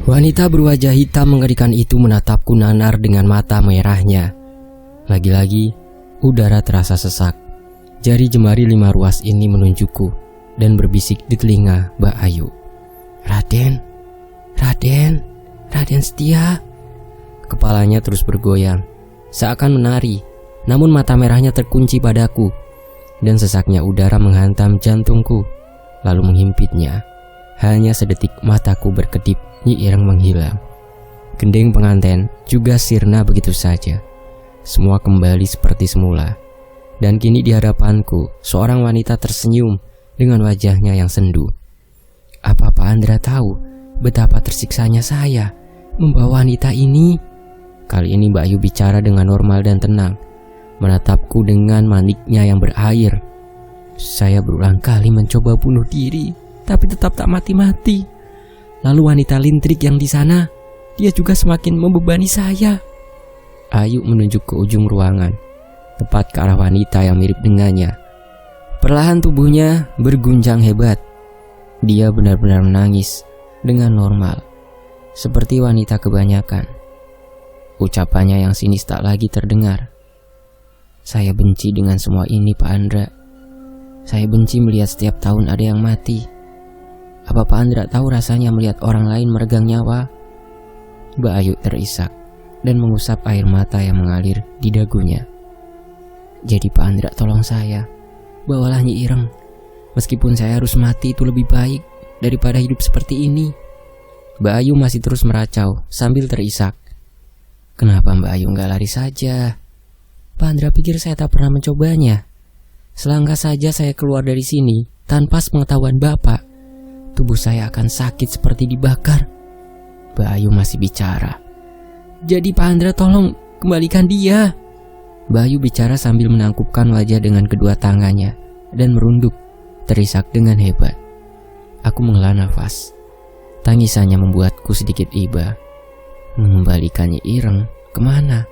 Wanita berwajah hitam mengerikan itu menatapku nanar dengan mata merahnya. Lagi-lagi, udara terasa sesak. Jari jemari 5 ruas ini menunjukku dan berbisik di telinga Mbak Ayu. Raden, Raden Setia. Kepalanya terus bergoyang, seakan menari, namun mata merahnya terkunci padaku, dan sesaknya udara menghantam jantungku, lalu menghimpitnya. Hanya sedetik mataku berkedip, Nyi Ireng menghilang. Gending pengantin juga sirna begitu saja. Semua kembali seperti semula. Dan kini di hadapanku, seorang wanita tersenyum dengan wajahnya yang sendu. Apa Pak Andra tahu betapa tersiksanya saya membawa wanita ini? Kali ini Mbak Ayu bicara dengan normal dan tenang, menatapku dengan maniknya yang berair. Saya berulang kali mencoba bunuh diri, tapi tetap tak mati-mati. Lalu wanita lintrik yang di sana, dia juga semakin membebani saya. Ayu menunjuk ke ujung ruangan, tepat ke arah wanita yang mirip dengannya. Perlahan tubuhnya berguncang hebat. Dia benar-benar menangis dengan normal, seperti wanita kebanyakan. Ucapannya yang sinis tak lagi terdengar. Saya benci dengan semua ini Pak Andra. Saya benci melihat setiap tahun ada yang mati. Apa Pak Andra tahu rasanya melihat orang lain meregang nyawa? Mbak Ayu terisak dan mengusap air mata yang mengalir di dagunya. Jadi Pak Andra tolong saya, bawalah Nyi Ireng. Meskipun saya harus mati itu lebih baik daripada hidup seperti ini. Mbak Ayu masih terus meracau sambil terisak. Kenapa Mbak Ayu nggak lari saja? Pak Andra pikir saya tak pernah mencobanya. Selangkah saja saya keluar dari sini tanpa sepengetahuan Bapak, tubuh saya akan sakit seperti dibakar. Mbak Ayu masih bicara. Jadi Pak Andra tolong kembalikan dia. Mbak Ayu bicara sambil menangkupkan wajah dengan kedua tangannya dan merunduk, terisak dengan hebat. Aku menghela nafas. Tangisannya membuatku sedikit iba. Mengembalikannya Ireng kemana?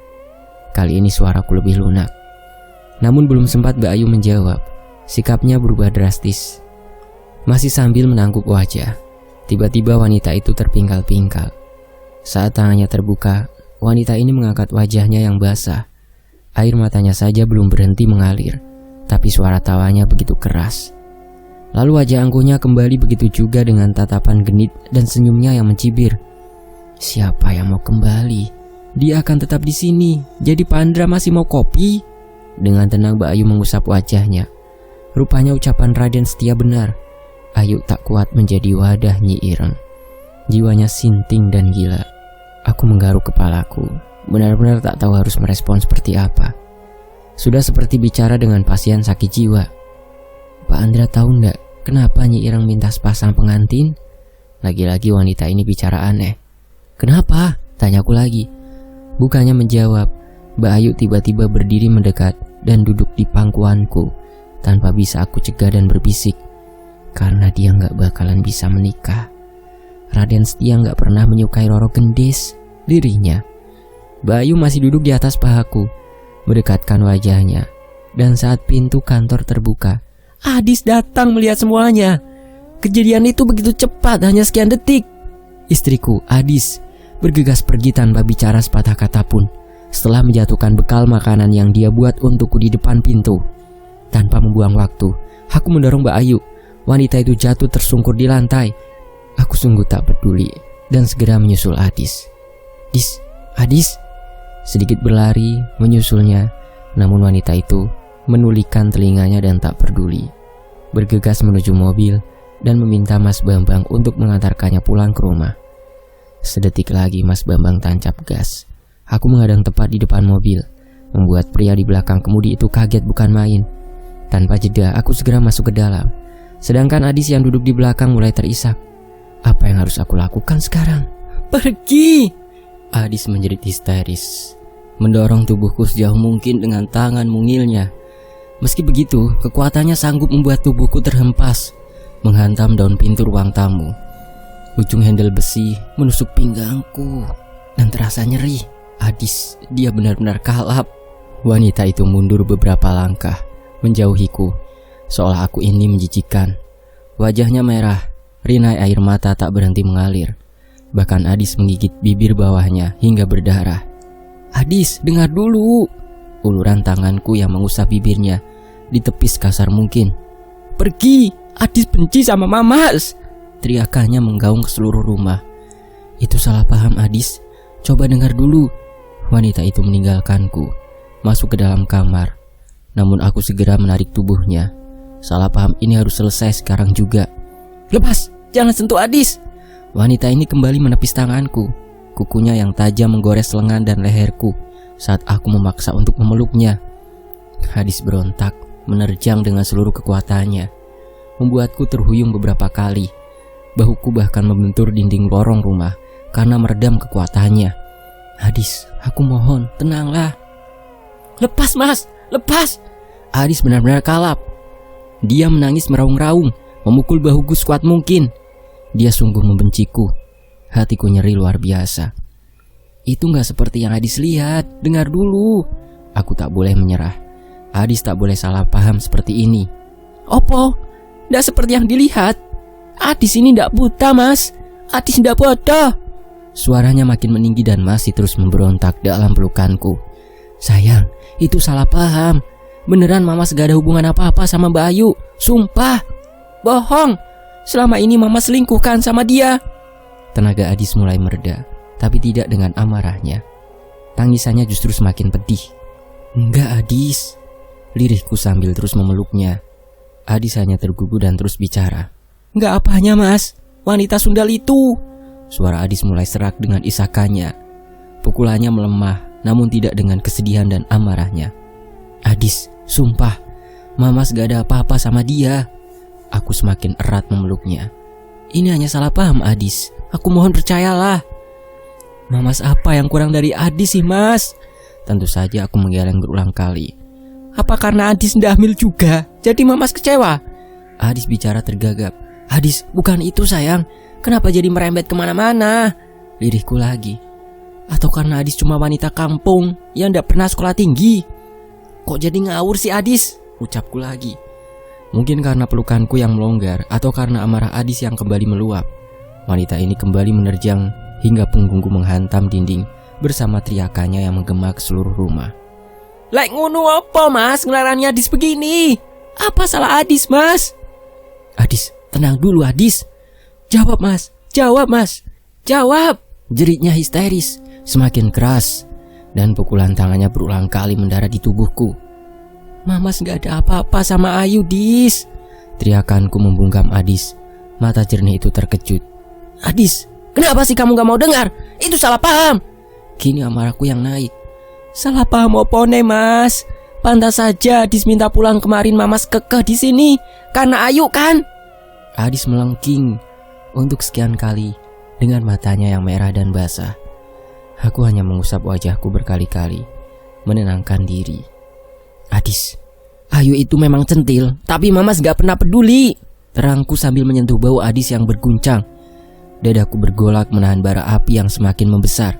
Kali ini suaraku lebih lunak. Namun belum sempat Mbak Ayu menjawab, sikapnya berubah drastis. Masih sambil menangkup wajah, tiba-tiba wanita itu terpingkal-pingkal. Saat tangannya terbuka, wanita ini mengangkat wajahnya yang basah. Air matanya saja belum berhenti mengalir, tapi suara tawanya begitu keras. Lalu wajah angkuhnya kembali begitu juga dengan tatapan genit dan senyumnya yang mencibir. Siapa yang mau kembali? Dia akan tetap di sini. Jadi Pak Andra masih mau kopi? Dengan tenang Mbak Ayu mengusap wajahnya. Rupanya ucapan Raden Setia benar. Ayu tak kuat menjadi wadah Nyi Ireng. Jiwanya sinting dan gila. Aku menggaruk kepalaku. Benar-benar tak tahu harus merespon seperti apa. Sudah seperti bicara dengan pasien sakit jiwa. Pak Andra tahu enggak kenapa Nyi Ireng minta sepasang pengantin? Lagi-lagi wanita ini bicara aneh. Kenapa? Tanyaku lagi. Bukannya menjawab, Mbak Ayu tiba-tiba berdiri mendekat dan duduk di pangkuanku tanpa bisa aku cegah dan berbisik. Karena dia gak bakalan bisa menikah. Raden Setia gak pernah menyukai Roro Gendis, lirihnya. Mbak Ayu masih duduk di atas pahaku, mendekatkan wajahnya. Dan saat pintu kantor terbuka, Adis datang melihat semuanya. Kejadian itu begitu cepat, hanya sekian detik. Istriku, Adis, bergegas pergi tanpa bicara sepatah kata pun. Setelah menjatuhkan bekal makanan yang dia buat untukku di depan pintu. Tanpa membuang waktu, aku mendorong Mbak Ayu. Wanita itu jatuh tersungkur di lantai. Aku sungguh tak peduli dan segera menyusul Adis. Adis. Sedikit berlari menyusulnya. Namun wanita itu menulikan telinganya dan tak peduli. Bergegas menuju mobil dan meminta Mas Bambang untuk mengantarkannya pulang ke rumah. Sedetik lagi Mas Bambang tancap gas. Aku menghadang tepat di depan mobil, membuat pria di belakang kemudi itu kaget bukan main. Tanpa jeda aku segera masuk ke dalam. Sedangkan Adis yang duduk di belakang mulai terisak. Apa yang harus aku lakukan sekarang? Pergi! Adis menjerit histeris, mendorong tubuhku sejauh mungkin dengan tangan mungilnya. Meski begitu, kekuatannya sanggup membuat tubuhku terhempas, menghantam daun pintu ruang tamu. Ujung handle besi menusuk pinggangku dan terasa nyeri. Adis, dia benar-benar kalap. Wanita itu mundur beberapa langkah, menjauhiku, seolah aku ini menjijikan. Wajahnya merah, rinai air mata tak berhenti mengalir. Bahkan Adis menggigit bibir bawahnya hingga berdarah. "Adis, dengar dulu." Uluran tanganku yang mengusap bibirnya ditepis kasar mungkin. "Pergi, Adis benci sama Mamas." Teriakannya menggaung ke seluruh rumah. "Itu salah paham Adis, coba dengar dulu." Wanita itu meninggalkanku, masuk ke dalam kamar. Namun aku segera menarik tubuhnya. Salah paham ini harus selesai sekarang juga. "Lepas, jangan sentuh Adis." Wanita ini kembali menepis tanganku. Kukunya yang tajam menggores lengan dan leherku saat aku memaksa untuk memeluknya. Adis berontak, menerjang dengan seluruh kekuatannya, membuatku terhuyung beberapa kali. Bahuku bahkan membentur dinding lorong rumah karena meredam kekuatannya. "Adis, aku mohon, tenanglah." "Lepas Mas, lepas." Adis benar-benar kalap. Dia menangis meraung-raung, memukul bahuku sekuat mungkin. Dia sungguh membenciku. Hatiku nyeri luar biasa. "Itu gak seperti yang Adis lihat, dengar dulu." Aku tak boleh menyerah. Adis tak boleh salah paham seperti ini. "Opo? Nggak seperti yang dilihat. Adis ini ndak buta Mas. Adis ndak bodoh." Suaranya makin meninggi dan masih terus memberontak dalam pelukanku. "Sayang, itu salah paham. Beneran Mamas gak ada hubungan apa-apa sama Mbak Ayu. Sumpah." "Bohong. Selama ini Mama selingkuhkan sama dia." Tenaga Adis mulai mereda, tapi tidak dengan amarahnya. Tangisannya justru semakin pedih. "Enggak Adis," lirihku sambil terus memeluknya. Adis hanya tergugu dan terus bicara. "Enggak apanya Mas, wanita sundal itu." Suara Adis mulai serak dengan isakannya. Pukulannya melemah, namun tidak dengan kesedihan dan amarahnya. "Adis, sumpah, Mamas gak ada apa-apa sama dia." Aku semakin erat memeluknya. "Ini hanya salah paham Adis, aku mohon percayalah." "Mamas apa yang kurang dari Adis sih Mas?" Tentu saja aku menggeleng berulang kali. "Apa karena Adis ndak hamil juga, jadi Mamas kecewa?" Adis bicara tergagap. "Adis, bukan itu sayang. Kenapa jadi merembet kemana-mana?" Lirihku lagi. "Atau karena Adis cuma wanita kampung yang ndak pernah sekolah tinggi?" "Kok jadi ngawur sih Adis?" Ucapku lagi. Mungkin karena pelukanku yang melonggar atau karena amarah Adis yang kembali meluap. Wanita ini kembali menerjang hingga punggungku menghantam dinding bersama teriakannya yang menggema ke seluruh rumah. "Lek ngono apa Mas ngelarani Adis begini? Apa salah Adis Mas?" "Adis, tenang dulu Adis. Jawab Mas, jawab Mas, jawab." Jeritnya histeris, semakin keras, dan pukulan tangannya berulang kali mendarat di tubuhku. "Mamas gak ada apa-apa sama Ayu Dis." Teriakanku membungkam Adis. Mata jernih itu terkejut. "Adis, kenapa sih kamu gak mau dengar? Itu salah paham." Kini amarahku yang naik. "Salah paham opone Mas? Pantas saja Adis minta pulang kemarin Mamas kekeh di sini karena Ayu kan?" Adis melengking untuk sekian kali dengan matanya yang merah dan basah. Aku hanya mengusap wajahku berkali-kali, menenangkan diri. "Adis, Ayu itu memang centil, tapi Mamas gak pernah peduli." Terangku sambil menyentuh bau Adis yang berguncang. Dadaku bergolak menahan bara api yang semakin membesar.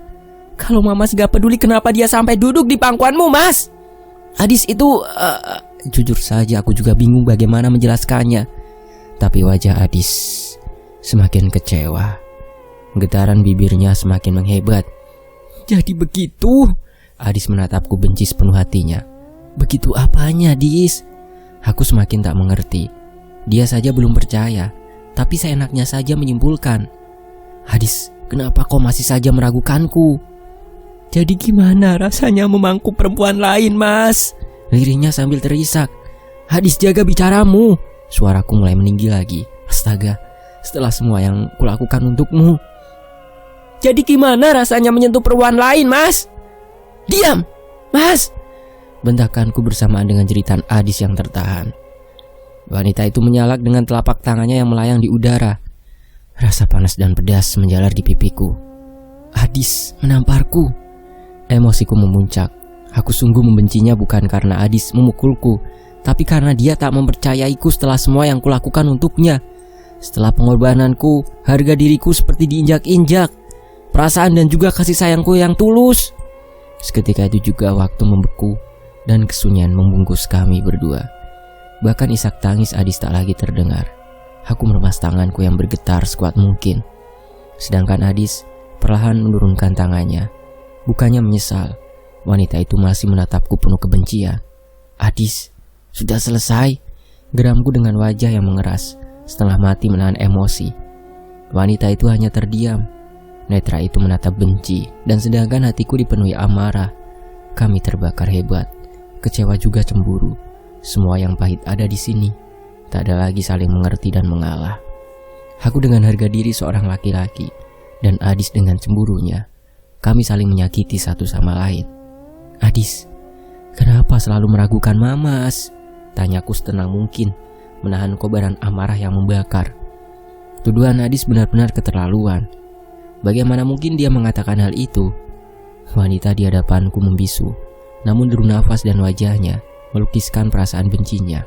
"Kalau Mamas gak peduli, kenapa dia sampai duduk di pangkuanmu Mas? Adis itu..." Jujur saja aku juga bingung bagaimana menjelaskannya. Tapi wajah Adis semakin kecewa. Getaran bibirnya semakin menghebat. "Jadi begitu?" Adis menatapku benci sepenuh hatinya. "Begitu apanya Dis?" Aku semakin tak mengerti. Dia saja belum percaya, tapi seenaknya saja menyimpulkan. "Adis, kenapa kau masih saja meragukanku?" "Jadi gimana rasanya memangku perempuan lain Mas?" Lirihnya sambil terisak. "Adis, jaga bicaramu." Suaraku mulai meninggi lagi. Astaga, setelah semua yang kulakukan untukmu. "Jadi gimana rasanya menyentuh perempuan lain Mas?" "Diam Mas!" Bentakanku bersamaan dengan jeritan Adis yang tertahan. Wanita itu menyalak dengan telapak tangannya yang melayang di udara. Rasa panas dan pedas menjalar di pipiku. Adis menamparku. Emosiku memuncak. Aku sungguh membencinya bukan karena Adis memukulku, tapi karena dia tak mempercayaiku setelah semua yang kulakukan untuknya. Setelah pengorbananku, harga diriku seperti diinjak-injak. Perasaan dan juga kasih sayangku yang tulus. Seketika itu juga waktu membeku dan kesunyian membungkus kami berdua. Bahkan isak tangis Adis tak lagi terdengar. Aku meremas tanganku yang bergetar sekuat mungkin. Sedangkan Adis perlahan menurunkan tangannya. Bukannya menyesal, wanita itu masih menatapku penuh kebencian. "Adis, sudah selesai?" geramku dengan wajah yang mengeras, setengah mati menahan emosi. Wanita itu hanya terdiam. Netra itu menatap benci, dan sedangkan hatiku dipenuhi amarah. Kami terbakar hebat, kecewa juga cemburu. Semua yang pahit ada di sini. Tak ada lagi saling mengerti dan mengalah. Aku dengan harga diri seorang laki-laki, dan Adis dengan cemburunya. Kami saling menyakiti satu sama lain. "Adis, kenapa selalu meragukan Mamas?" tanyaku setenang mungkin, menahan kobaran amarah yang membakar. Tuduhan Adis benar-benar keterlaluan. Bagaimana mungkin dia mengatakan hal itu? Wanita di hadapanku membisu, namun deru nafas dan wajahnya melukiskan perasaan bencinya.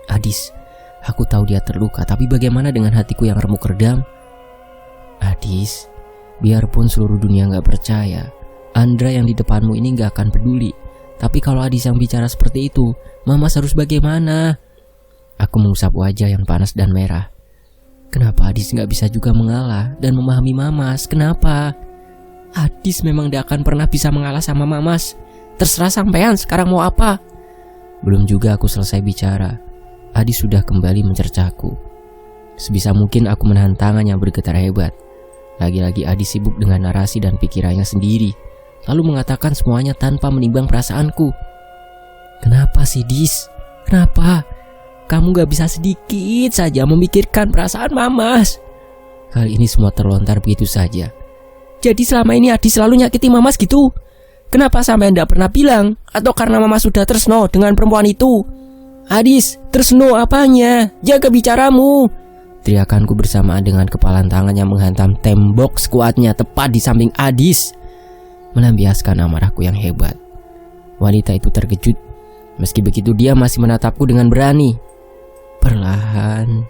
"Adis, aku tahu dia terluka, tapi bagaimana dengan hatiku yang remuk redam?" "Adis, biarpun seluruh dunia gak percaya, Andra yang di depanmu ini gak akan peduli. Tapi kalau Adis yang bicara seperti itu, Mamas harus bagaimana?" Aku mengusap wajah yang panas dan merah. Kenapa Adis gak bisa juga mengalah dan memahami Mamas? Kenapa? Adis memang gak akan pernah bisa mengalah sama Mamas. Terserah sampean sekarang mau apa. Belum juga aku selesai bicara, Adis sudah kembali mencercaku. Sebisa mungkin aku menahan tangan yang bergetar hebat. Lagi-lagi Adis sibuk dengan narasi dan pikirannya sendiri, lalu mengatakan semuanya tanpa menimbang perasaanku. "Kenapa sih, Dis? Kenapa? Kamu gak bisa sedikit saja memikirkan perasaan Mamas?" Kali ini semua terlontar begitu saja. "Jadi selama ini Adis selalu nyakiti Mamas gitu? Kenapa sampai anda pernah bilang? Atau karena Mamas sudah tresno dengan perempuan itu? Adis, tresno apanya? Jaga bicaramu!" Teriakanku bersamaan dengan kepalan tangan yang menghantam tembok sekuatnya tepat di samping Adis, melampiaskan amarahku yang hebat. Wanita itu terkejut. Meski begitu dia masih menatapku dengan berani. Perlahan,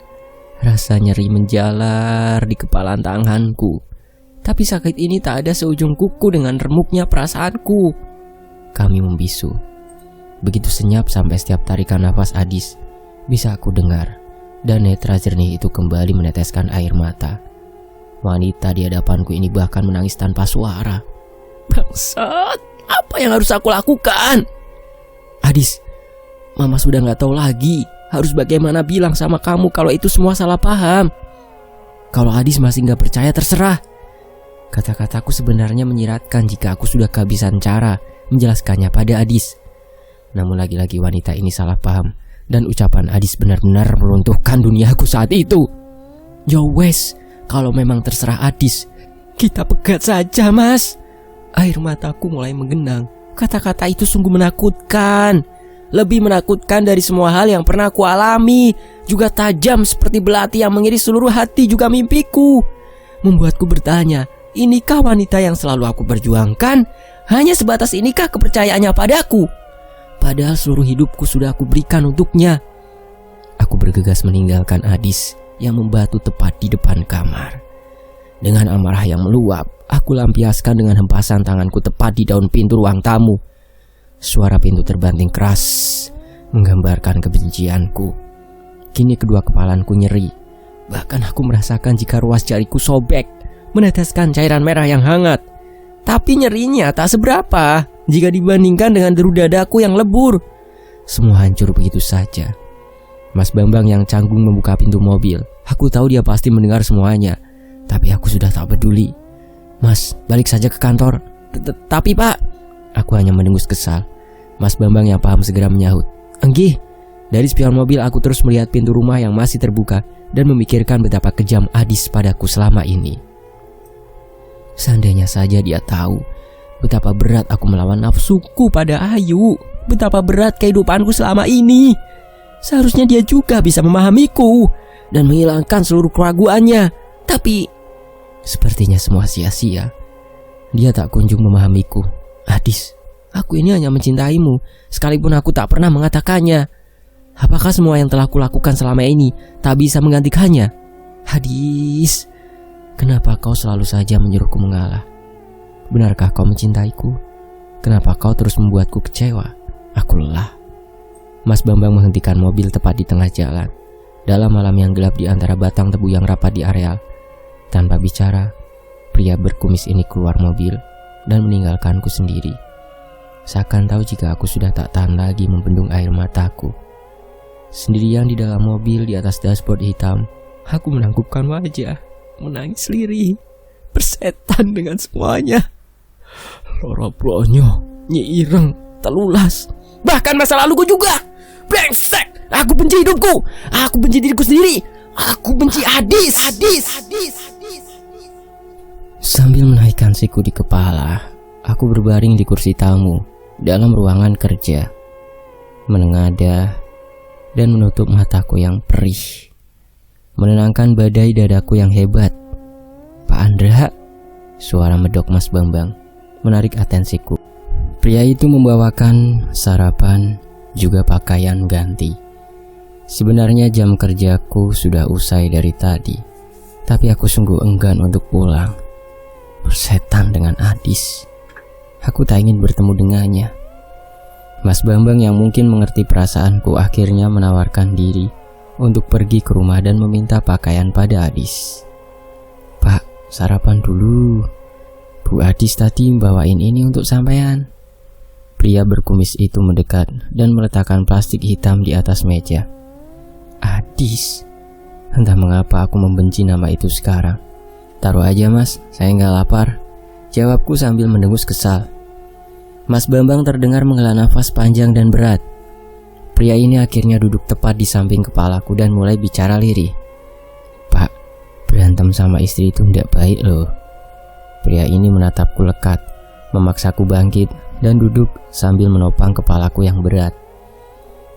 rasa nyeri menjalar di kepalan tanganku. Tapi sakit ini tak ada seujung kuku dengan remuknya perasaanku. Kami membisu. Begitu senyap sampai setiap tarikan nafas Adis bisa aku dengar. Dan netra jernih itu kembali meneteskan air mata. Wanita di hadapanku ini bahkan menangis tanpa suara. "Bangsat, apa yang harus aku lakukan?" "Adis, Mama sudah gak tahu lagi harus bagaimana bilang sama kamu kalau itu semua salah paham. Kalau Adis masih gak percaya terserah." Kata-kataku sebenarnya menyiratkan jika aku sudah kehabisan cara menjelaskannya pada Adis. Namun lagi-lagi wanita ini salah paham, dan ucapan Adis benar-benar meruntuhkan duniaku saat itu. "Ya wes, kalau memang terserah Adis, kita pegat saja, Mas." Air mataku mulai menggenang. Kata-kata itu sungguh menakutkan. Lebih menakutkan dari semua hal yang pernah aku alami. Juga tajam seperti belati yang mengiris seluruh hati juga mimpiku. Membuatku bertanya, inikah wanita yang selalu aku perjuangkan? Hanya sebatas inikah kepercayaannya padaku? Padahal seluruh hidupku sudah aku berikan untuknya. Aku bergegas meninggalkan Adis yang membatu tepat di depan kamar. Dengan amarah yang meluap, aku lampiaskan dengan hempasan tanganku tepat di daun pintu ruang tamu. Suara pintu terbanting keras, menggambarkan kebencianku. Kini kedua kepalanku nyeri. Bahkan aku merasakan jika ruas jariku sobek, meneteskan cairan merah yang hangat. Tapi nyerinya tak seberapa jika dibandingkan dengan deru dadaku yang lebur. Semua hancur begitu saja. Mas Bambang yang canggung membuka pintu mobil. Aku tahu dia pasti mendengar semuanya, tapi aku sudah tak peduli. "Mas, balik saja ke kantor." Tapi Pak," aku hanya mendengus kesal. Mas Bambang yang paham segera menyahut, "Enggih." Dari spion mobil aku terus melihat pintu rumah yang masih terbuka dan memikirkan betapa kejam Adis padaku selama ini. Seandainya saja dia tahu betapa berat aku melawan nafsuku pada Ayu, betapa berat kehidupanku selama ini. Seharusnya dia juga bisa memahamiku dan menghilangkan seluruh keraguannya. Tapi sepertinya semua sia-sia. Dia tak kunjung memahamiku. "Adis, aku ini hanya mencintaimu, sekalipun aku tak pernah mengatakannya. Apakah semua yang telah kulakukan selama ini tak bisa menggantikannya? Adis, kenapa kau selalu saja menyuruhku mengalah? Benarkah kau mencintaiku? Kenapa kau terus membuatku kecewa? Aku lelah." Mas Bambang menghentikan mobil tepat di tengah jalan, dalam malam yang gelap di antara batang tebu yang rapat di areal. Tanpa bicara, pria berkumis ini keluar mobil dan meninggalkanku sendiri. Seakan tahu jika aku sudah tak tahan lagi membendung air mataku. Sendirian di dalam mobil di atas dashboard hitam, aku menangkupkan wajah, menangis lirih, bersetan dengan semuanya. Loro bronyo, Nyi Ireng, telulas, bahkan masa laluku juga. Brengsek, aku benci hidupku, aku benci diriku sendiri, aku benci Adis. Sambil menaikkan siku di kepala, aku berbaring di kursi tamu dalam ruangan kerja, menengadah dan menutup mataku yang perih, menenangkan badai dadaku yang hebat. Pak Andra, suara medok Mas Bambang menarik atensiku. Pria itu membawakan sarapan juga pakaian ganti. Sebenarnya jam kerjaku sudah usai dari tadi, tapi aku sungguh enggan untuk pulang. Bersetan dengan Adis, aku tak ingin bertemu dengannya. Mas Bambang yang mungkin mengerti perasaanku akhirnya menawarkan diri untuk pergi ke rumah dan meminta pakaian pada Adis. Pak, sarapan dulu. Bu Adis tadi bawain ini untuk sampean. Pria berkumis itu mendekat dan meletakkan plastik hitam di atas meja. Adis. Entah mengapa aku membenci nama itu sekarang. Taruh aja mas, saya nggak lapar, jawabku sambil mendengus kesal. Mas Bambang terdengar menghela nafas panjang dan berat. Pria ini akhirnya duduk tepat di samping kepalaku dan mulai bicara lirih. Pak, berantem sama istri itu tidak baik loh. Pria ini menatapku lekat, memaksaku bangkit dan duduk sambil menopang kepalaku yang berat.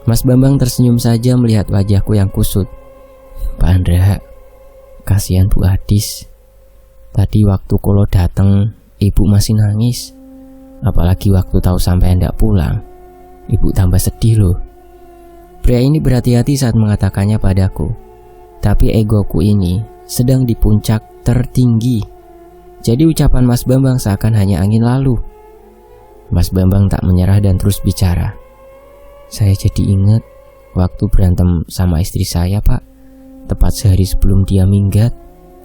Mas Bambang tersenyum saja melihat wajahku yang kusut. Pak Andra, kasihan Bu Adis. Tadi waktu Kolo datang, ibu masih nangis. Apalagi waktu tahu sampai hendak pulang, ibu tambah sedih loh. Pria ini berhati-hati saat mengatakannya padaku. Tapi egoku ini sedang di puncak tertinggi. Jadi ucapan Mas Bambang seakan hanya angin lalu. Mas Bambang tak menyerah dan terus bicara. Saya jadi ingat waktu berantem sama istri saya, Pak. Tepat sehari sebelum dia minggat.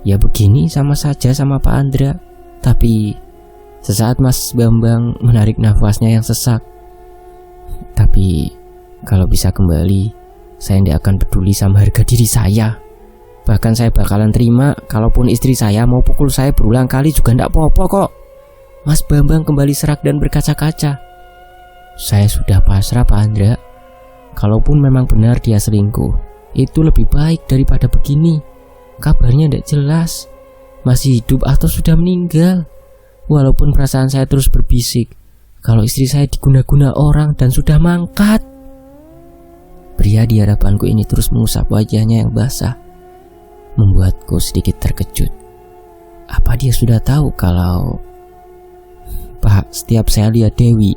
Ya begini sama saja sama Pak Andra. Tapi sesaat Mas Bambang menarik nafasnya yang sesak. Tapi kalau bisa kembali, saya tidak akan peduli sama harga diri saya. Bahkan saya bakalan terima kalaupun istri saya mau pukul saya berulang kali juga tidak apa-apa kok. Mas Bambang kembali serak dan berkaca-kaca. Saya sudah pasrah Pak Andra. Kalaupun memang benar dia selingkuh, itu lebih baik daripada begini. Kabarnya tidak jelas, masih hidup atau sudah meninggal. Walaupun perasaan saya terus berbisik kalau istri saya diguna-guna orang dan sudah mangkat. Pria di hadapanku ini terus mengusap wajahnya yang basah, membuatku sedikit terkejut. Apa dia sudah tahu kalau... Pak, setiap saya lihat Dewi,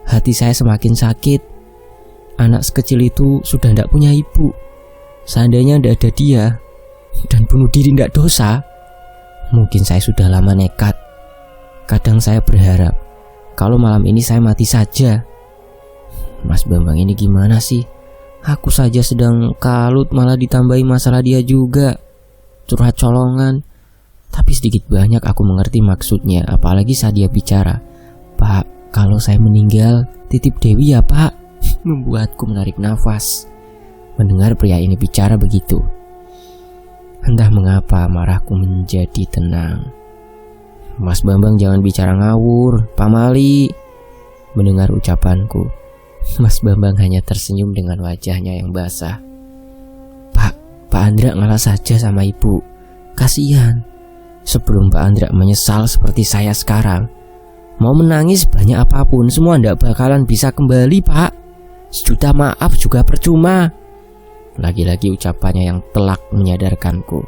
hati saya semakin sakit. Anak sekecil itu sudah tidak punya ibu. Seandainya tidak ada dia dan bunuh diri tidak dosa, mungkin saya sudah lama nekat. Kadang saya berharap kalau malam ini saya mati saja. Mas Bambang ini gimana sih? Aku saja sedang kalut malah ditambahi masalah dia juga. Curhat colongan. Tapi sedikit banyak aku mengerti maksudnya, apalagi saat dia bicara. Pak, kalau saya meninggal, titip Dewi ya Pak. Membuatku menarik nafas mendengar pria ini bicara begitu. Entah mengapa marahku menjadi tenang. Mas Bambang jangan bicara ngawur, Pak Mali. Mendengar ucapanku, Mas Bambang hanya tersenyum dengan wajahnya yang basah. Pak Andra ngalah saja sama ibu. Kasihan. Sebelum Pak Andra menyesal seperti saya sekarang, mau menangis banyak apapun, semua ndak bakalan bisa kembali Pak. Sejuta maaf juga percuma. Lagi-lagi ucapannya yang telak menyadarkanku.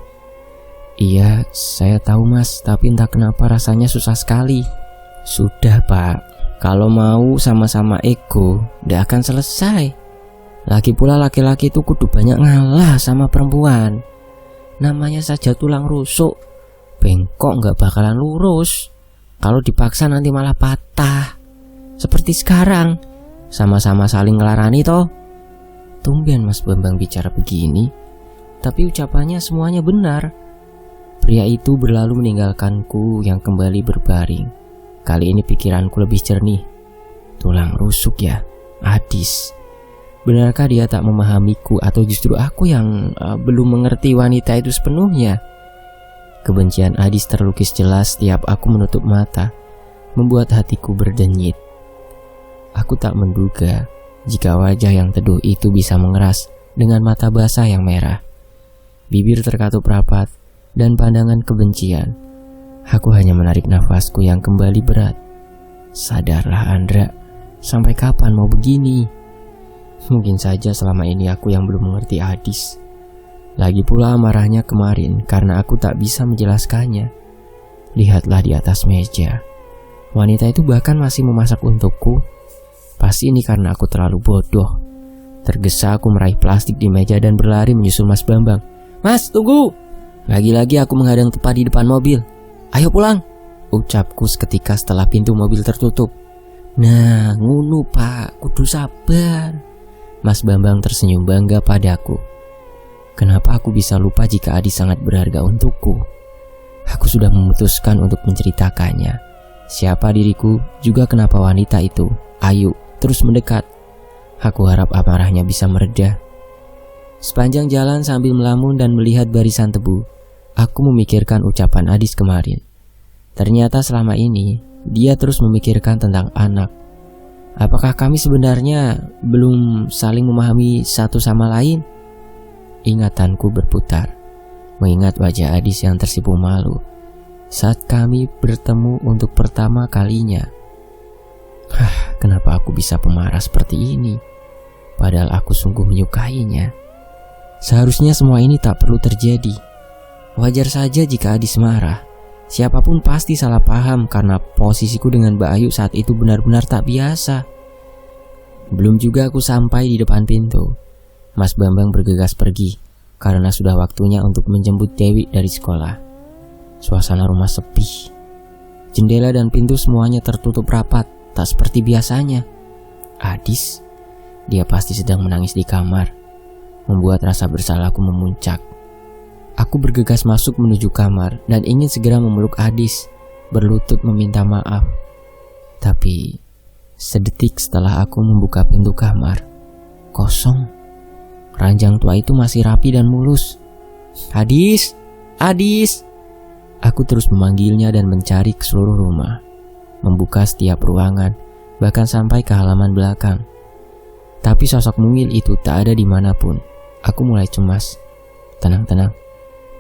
Iya, saya tahu mas, tapi entah kenapa rasanya susah sekali. Sudah Pak, kalau mau sama-sama ego, ndak akan selesai. Lagi pula laki-laki itu kudu banyak ngalah sama perempuan. Namanya saja tulang rusuk, bengkok nggak bakalan lurus. Kalau dipaksa nanti malah patah. Seperti sekarang, sama-sama saling ngelarani toh. Tumben Mas Bambang bicara begini, tapi ucapannya semuanya benar. Pria itu berlalu meninggalkanku yang kembali berbaring. Kali ini pikiranku lebih jernih. Tulang rusuk ya, Adis. Benarkah dia tak memahamiku atau justru aku yang belum mengerti wanita itu sepenuhnya? Kebencian Adis terlukis jelas setiap aku menutup mata, membuat hatiku berdenyit. Aku tak menduga jika wajah yang teduh itu bisa mengeras dengan mata basah yang merah. Bibir terkatup rapat dan pandangan kebencian. Aku hanya menarik nafasku yang kembali berat. Sadarlah Andra, sampai kapan mau begini? Mungkin saja selama ini aku yang belum mengerti Adis. Lagi pula amarahnya kemarin karena aku tak bisa menjelaskannya. Lihatlah di atas meja. Wanita itu bahkan masih memasak untukku. Pasti ini karena aku terlalu bodoh. Tergesa aku meraih plastik di meja dan berlari menyusul Mas Bambang. "Mas, tunggu!" Lagi-lagi aku menghadang tepat di depan mobil. "Ayo pulang," ucapku seketika setelah pintu mobil tertutup. "Nah, ngunu Pak, kudu sabar." Mas Bambang tersenyum bangga padaku. Kenapa aku bisa lupa jika Adi sangat berharga untukku? Aku sudah memutuskan untuk menceritakannya. Siapa diriku, juga kenapa wanita itu, Ayu, terus mendekat. Aku harap amarahnya bisa mereda. Sepanjang jalan sambil melamun dan melihat barisan tebu, aku memikirkan ucapan Adis kemarin. Ternyata selama ini, dia terus memikirkan tentang anak. Apakah kami sebenarnya belum saling memahami satu sama lain? Ingatanku berputar, mengingat wajah Adis yang tersipu malu saat kami bertemu untuk pertama kalinya. Kenapa aku bisa pemarah seperti ini? Padahal aku sungguh menyukainya. Seharusnya semua ini tak perlu terjadi. Wajar saja jika Adis marah. Siapapun pasti salah paham karena posisiku dengan Mbak Ayu saat itu benar-benar tak biasa. Belum juga aku sampai di depan pintu, Mas Bambang bergegas pergi karena sudah waktunya untuk menjemput Dewi dari sekolah. Suasana rumah sepi. Jendela dan pintu semuanya tertutup rapat, tak seperti biasanya. Adis, dia pasti sedang menangis di kamar. Membuat rasa bersalahku memuncak. Aku bergegas masuk menuju kamar dan ingin segera memeluk Adis, berlutut meminta maaf. Tapi sedetik setelah aku membuka pintu kamar, kosong. Ranjang tua itu masih rapi dan mulus. "Adis, Adis!" Aku terus memanggilnya dan mencari ke seluruh rumah, membuka setiap ruangan, bahkan sampai ke halaman belakang. Tapi sosok mungil itu tak ada dimanapun. Aku mulai cemas. Tenang,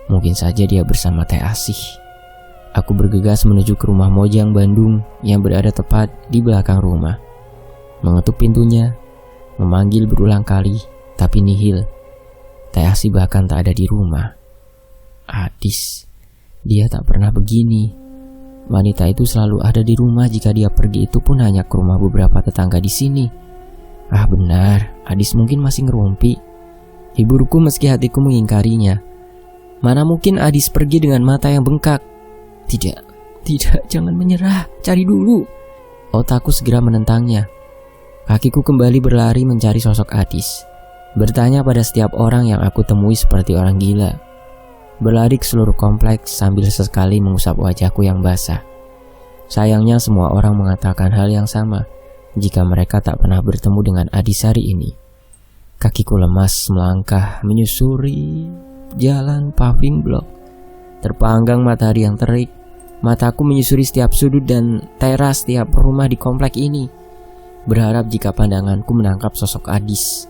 mungkin saja dia bersama Teh Asih. Aku bergegas menuju ke rumah Mojang Bandung yang berada tepat di belakang rumah. Mengetuk pintunya, memanggil berulang kali, tapi nihil. Teh Asih bahkan tak ada di rumah. Adis, dia tak pernah begini. Wanita itu selalu ada di rumah, jika dia pergi itu pun hanya ke rumah beberapa tetangga di sini. Benar, Adis mungkin masih ngerumpi. Hiburku meski hatiku mengingkarinya. Mana mungkin Adis pergi dengan mata yang bengkak. Tidak, jangan menyerah, cari dulu. Otakku segera menentangnya. Kakiku kembali berlari mencari sosok Adis. Bertanya pada setiap orang yang aku temui seperti orang gila. Berlari ke seluruh kompleks sambil sesekali mengusap wajahku yang basah. Sayangnya semua orang mengatakan hal yang sama jika mereka tak pernah bertemu dengan Adis hari ini. Kakiku lemas melangkah menyusuri jalan paving blok. Terpanggang matahari yang terik, mataku menyusuri setiap sudut dan teras setiap rumah di komplek ini, berharap jika pandanganku menangkap sosok Adis.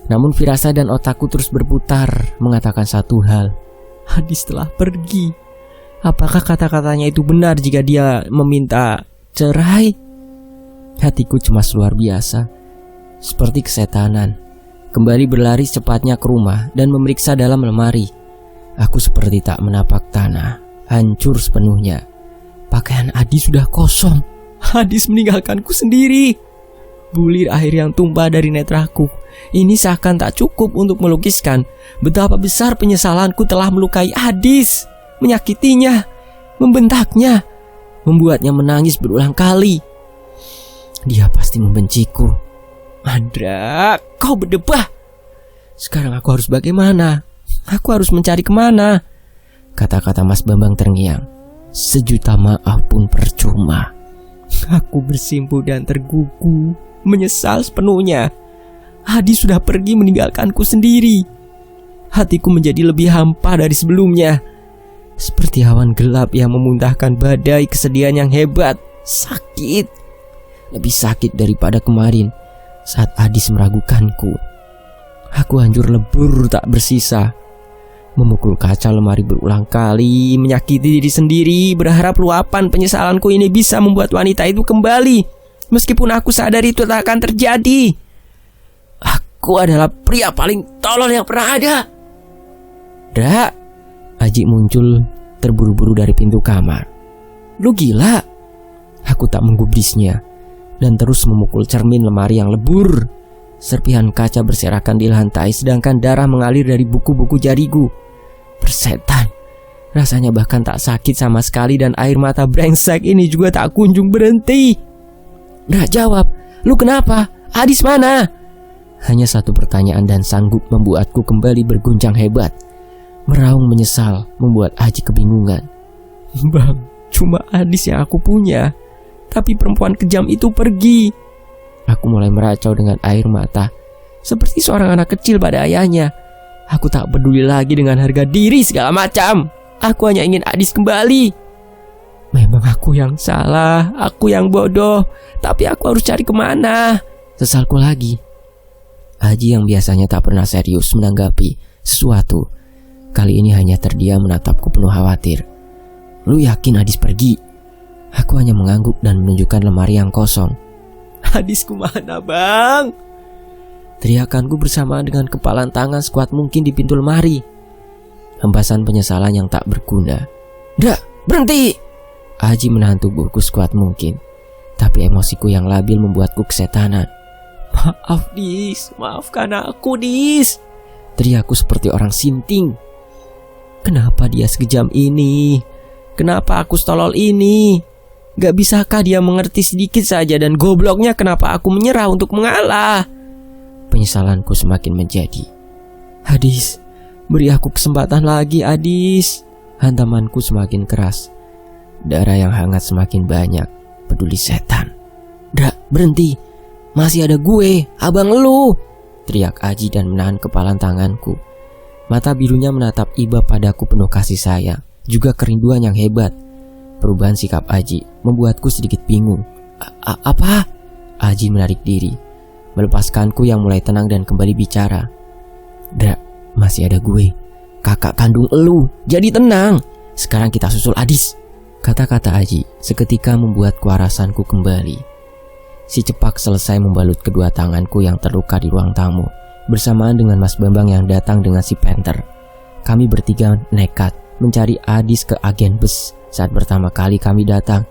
Namun firasat dan otakku terus berputar mengatakan satu hal. Adis telah pergi. Apakah kata-katanya itu benar jika dia meminta cerai? Hatiku cemas luar biasa, seperti kesetanan. Kembali berlari secepatnya ke rumah dan memeriksa dalam lemari. Aku seperti tak menapak tanah, hancur sepenuhnya. Pakaian Adis sudah kosong. Adis meninggalkanku sendiri. Bulir air yang tumpah dari netraku. Ini seakan tak cukup untuk melukiskan betapa besar penyesalanku telah melukai Adis, menyakitinya, membentaknya, membuatnya menangis berulang kali. Dia pasti membenciku. Andra, kau berdebah. Sekarang aku harus bagaimana? Aku harus mencari kemana? Kata-kata Mas Bambang terngiang. Sejuta maaf pun percuma. Aku bersimpuh dan tergugu, menyesal sepenuhnya. Adi sudah pergi meninggalkanku sendiri. Hatiku menjadi lebih hampa dari sebelumnya. Seperti awan gelap yang memuntahkan badai kesedihan yang hebat. Sakit. Lebih sakit daripada kemarin saat Adis meragukanku. Aku hancur lebur tak bersisa. Memukul kaca lemari berulang kali, menyakiti diri sendiri, berharap luapan penyesalanku ini bisa membuat wanita itu kembali. Meskipun aku sadar itu tak akan terjadi. Aku adalah pria paling tolol yang pernah ada. Dak, Aji muncul terburu-buru dari pintu kamar. Lu gila? Aku tak menggubrisnya dan terus memukul cermin lemari yang lebur. Serpihan kaca berserakan di lantai, sedangkan darah mengalir dari buku-buku jariku. Persetan, rasanya bahkan tak sakit sama sekali dan air mata brengsek ini juga tak kunjung berhenti. Dak, jawab, lu kenapa? Adis mana? Hanya satu pertanyaan dan sanggup membuatku kembali berguncang hebat. Meraung menyesal membuat Aji kebingungan. Bang, cuma Adis yang aku punya, tapi perempuan kejam itu pergi. Aku mulai meracau dengan air mata, seperti seorang anak kecil pada ayahnya. Aku tak peduli lagi dengan harga diri segala macam. Aku hanya ingin Adis kembali. Memang aku yang salah, aku yang bodoh, tapi aku harus cari kemana? Sesalku lagi. Aji yang biasanya tak pernah serius menanggapi sesuatu, kali ini hanya terdiam menatapku penuh khawatir. Lu yakin Adis pergi? Aku hanya mengangguk dan menunjukkan lemari yang kosong. Adisku mana, Bang? Teriakanku bersamaan dengan kepalan tangan sekuat mungkin di pintu lemari. Hembasan penyesalan yang tak berguna. Dak, berhenti! Aji menahan tubuhku sekuat mungkin, tapi emosiku yang labil membuatku kesetanan. Maaf, Dis, maafkan aku, Dis. Teriakku seperti orang sinting. Kenapa dia sekejam ini? Kenapa aku setolol ini? Gak bisakah dia mengerti sedikit saja, dan gobloknya kenapa aku menyerah untuk mengalah? Penyesalanku semakin menjadi. Adis, beri aku kesempatan lagi, Adis. Hantamanku semakin keras. Darah yang hangat semakin banyak. Peduli setan. Dak, berhenti. Masih ada gue, abang lu. Teriak Aji dan menahan kepalan tanganku. Mata birunya menatap iba padaku penuh kasih sayang, juga kerinduan yang hebat. Perubahan sikap Aji membuatku sedikit bingung. Apa? Aji menarik diri, melepaskanku yang mulai tenang dan kembali bicara. Dak, masih ada gue, kakak kandung elu. Jadi tenang. Sekarang kita susul Adis. Kata-kata Aji seketika membuat kewarasanku kembali. Si Cepak selesai membalut kedua tanganku yang terluka di ruang tamu, bersamaan dengan Mas Bambang yang datang dengan si Panther. Kami bertiga nekat mencari Adis ke agen bus saat pertama kali kami datang.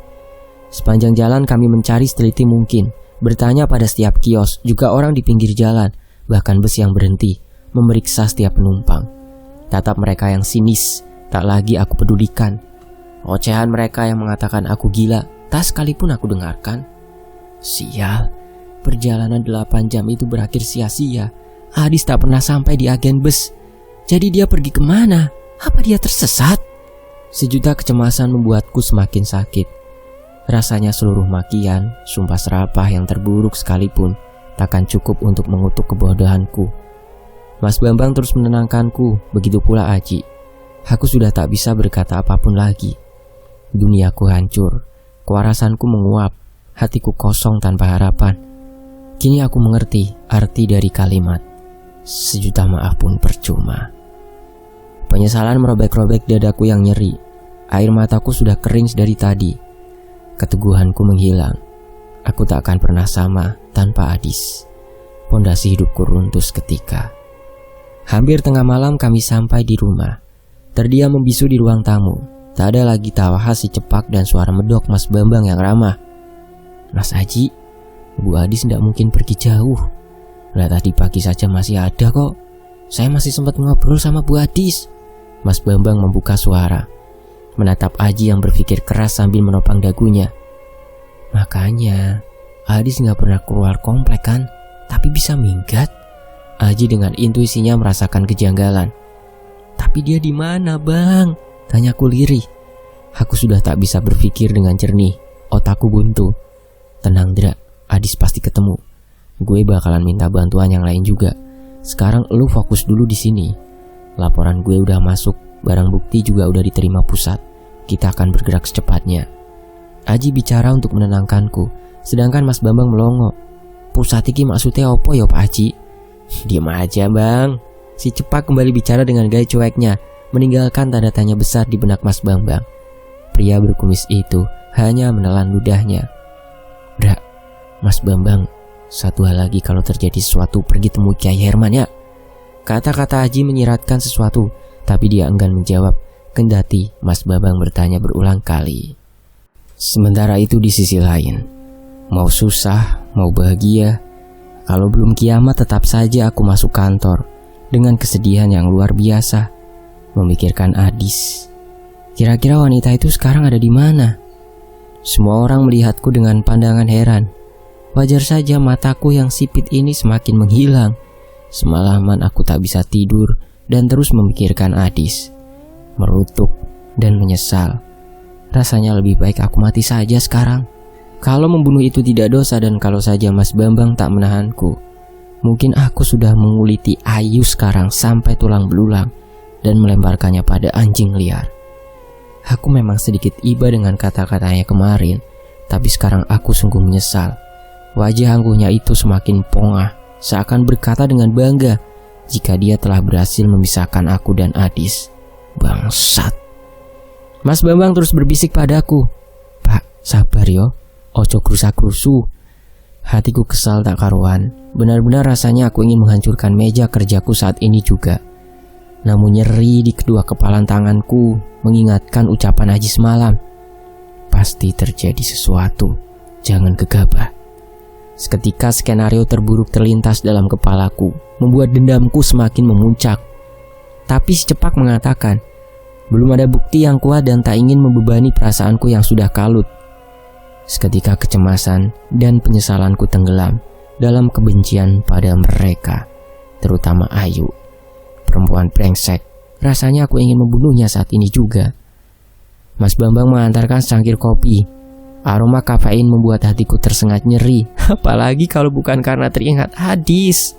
Sepanjang jalan kami mencari seteliti mungkin, bertanya pada setiap kios, juga orang di pinggir jalan, bahkan bus yang berhenti, memeriksa setiap penumpang. Tatap mereka yang sinis tak lagi aku pedulikan. Ocehan mereka yang mengatakan aku gila tak sekalipun aku dengarkan. Sial, perjalanan 8 jam itu berakhir sia-sia. Adis tak pernah sampai di agen bus. Jadi dia pergi kemana? Apa dia tersesat? Sejuta kecemasan membuatku semakin sakit. Rasanya seluruh makian, sumpah serapah yang terburuk sekalipun takkan cukup untuk mengutuk kebodohanku. Mas Bambang terus menenangkanku, begitu pula Aji. Aku sudah tak bisa berkata apapun lagi. Duniaku hancur, kewarasanku menguap, hatiku kosong tanpa harapan. Kini aku mengerti arti dari kalimat sejuta maaf pun percuma. Penyesalan merobek-robek dadaku yang nyeri. Air mataku sudah kering dari tadi. Keteguhanku menghilang. Aku tak akan pernah sama tanpa Adis. Pondasi hidupku runtuh seketika. Hampir tengah malam kami sampai di rumah. Terdiam membisu di ruang tamu. Tak ada lagi tawa khas si Cepak dan suara medok Mas Bambang yang ramah. Mas Aji, Bu Adis tidak mungkin pergi jauh. Lah tadi pagi saja masih ada kok. Saya masih sempat ngobrol sama Bu Adis. Mas Bambang membuka suara, menatap Aji yang berpikir keras sambil menopang dagunya. Makanya Adis gak pernah keluar komplek kan, tapi bisa minggat. Aji dengan intuisinya merasakan kejanggalan. Tapi dia di mana, Bang? Tanyaku lirih. Aku sudah tak bisa berpikir dengan jernih. Otakku buntu. Tenang Dra, Adis pasti ketemu. Gue bakalan minta bantuan yang lain juga. Sekarang lu fokus dulu di sini. Laporan gue udah masuk, barang bukti juga udah diterima pusat. Kita akan bergerak secepatnya. Aji bicara untuk menenangkanku, sedangkan Mas Bambang melongo. Pusat iki maksudnya apa ya Pak Aji? Diam aja bang. Si Cepak kembali bicara dengan gaya cueknya, meninggalkan tanda tanya besar di benak Mas Bambang. Pria berkumis itu hanya menelan ludahnya. Dra, Mas Bambang, satu hal lagi, kalau terjadi sesuatu pergi temui Kiai Herman ya. Kata-kata Aji menyiratkan sesuatu, tapi dia enggan menjawab, kendati Mas Bambang bertanya berulang kali. Sementara itu di sisi lain, mau susah, mau bahagia, kalau belum kiamat tetap saja aku masuk kantor dengan kesedihan yang luar biasa, memikirkan Adis. Kira-kira wanita itu sekarang ada di mana? Semua orang melihatku dengan pandangan heran. Wajar saja mataku yang sipit ini semakin menghilang. Semalaman aku tak bisa tidur dan terus memikirkan Adis. Merutuk dan menyesal. Rasanya lebih baik aku mati saja sekarang. Kalau membunuh itu tidak dosa dan kalau saja Mas Bambang tak menahanku, mungkin aku sudah menguliti Ayu sekarang sampai tulang belulang dan melemparkannya pada anjing liar. Aku memang sedikit iba dengan kata-katanya kemarin, tapi sekarang aku sungguh menyesal. Wajah angkuhnya itu semakin pongah, seakan berkata dengan bangga jika dia telah berhasil memisahkan aku dan Adis. Bangsat. Mas Bambang terus berbisik padaku. Pak, sabar yo, ojo krusa-krusu. Hatiku kesal tak karuan. Benar-benar rasanya aku ingin menghancurkan meja kerjaku saat ini juga. Namun nyeri di kedua kepalan tanganku mengingatkan ucapan Haji semalam. Pasti terjadi sesuatu, jangan gegabah. Seketika skenario terburuk terlintas dalam kepalaku, membuat dendamku semakin memuncak. Tapi si Cepak mengatakan, belum ada bukti yang kuat dan tak ingin membebani perasaanku yang sudah kalut. Seketika kecemasan dan penyesalanku tenggelam dalam kebencian pada mereka, terutama Ayu. Perempuan brengsek, rasanya aku ingin membunuhnya saat ini juga. Mas Bambang mengantarkan secangkir kopi. Aroma kafein membuat hatiku tersengat nyeri, apalagi kalau bukan karena teringat Adis.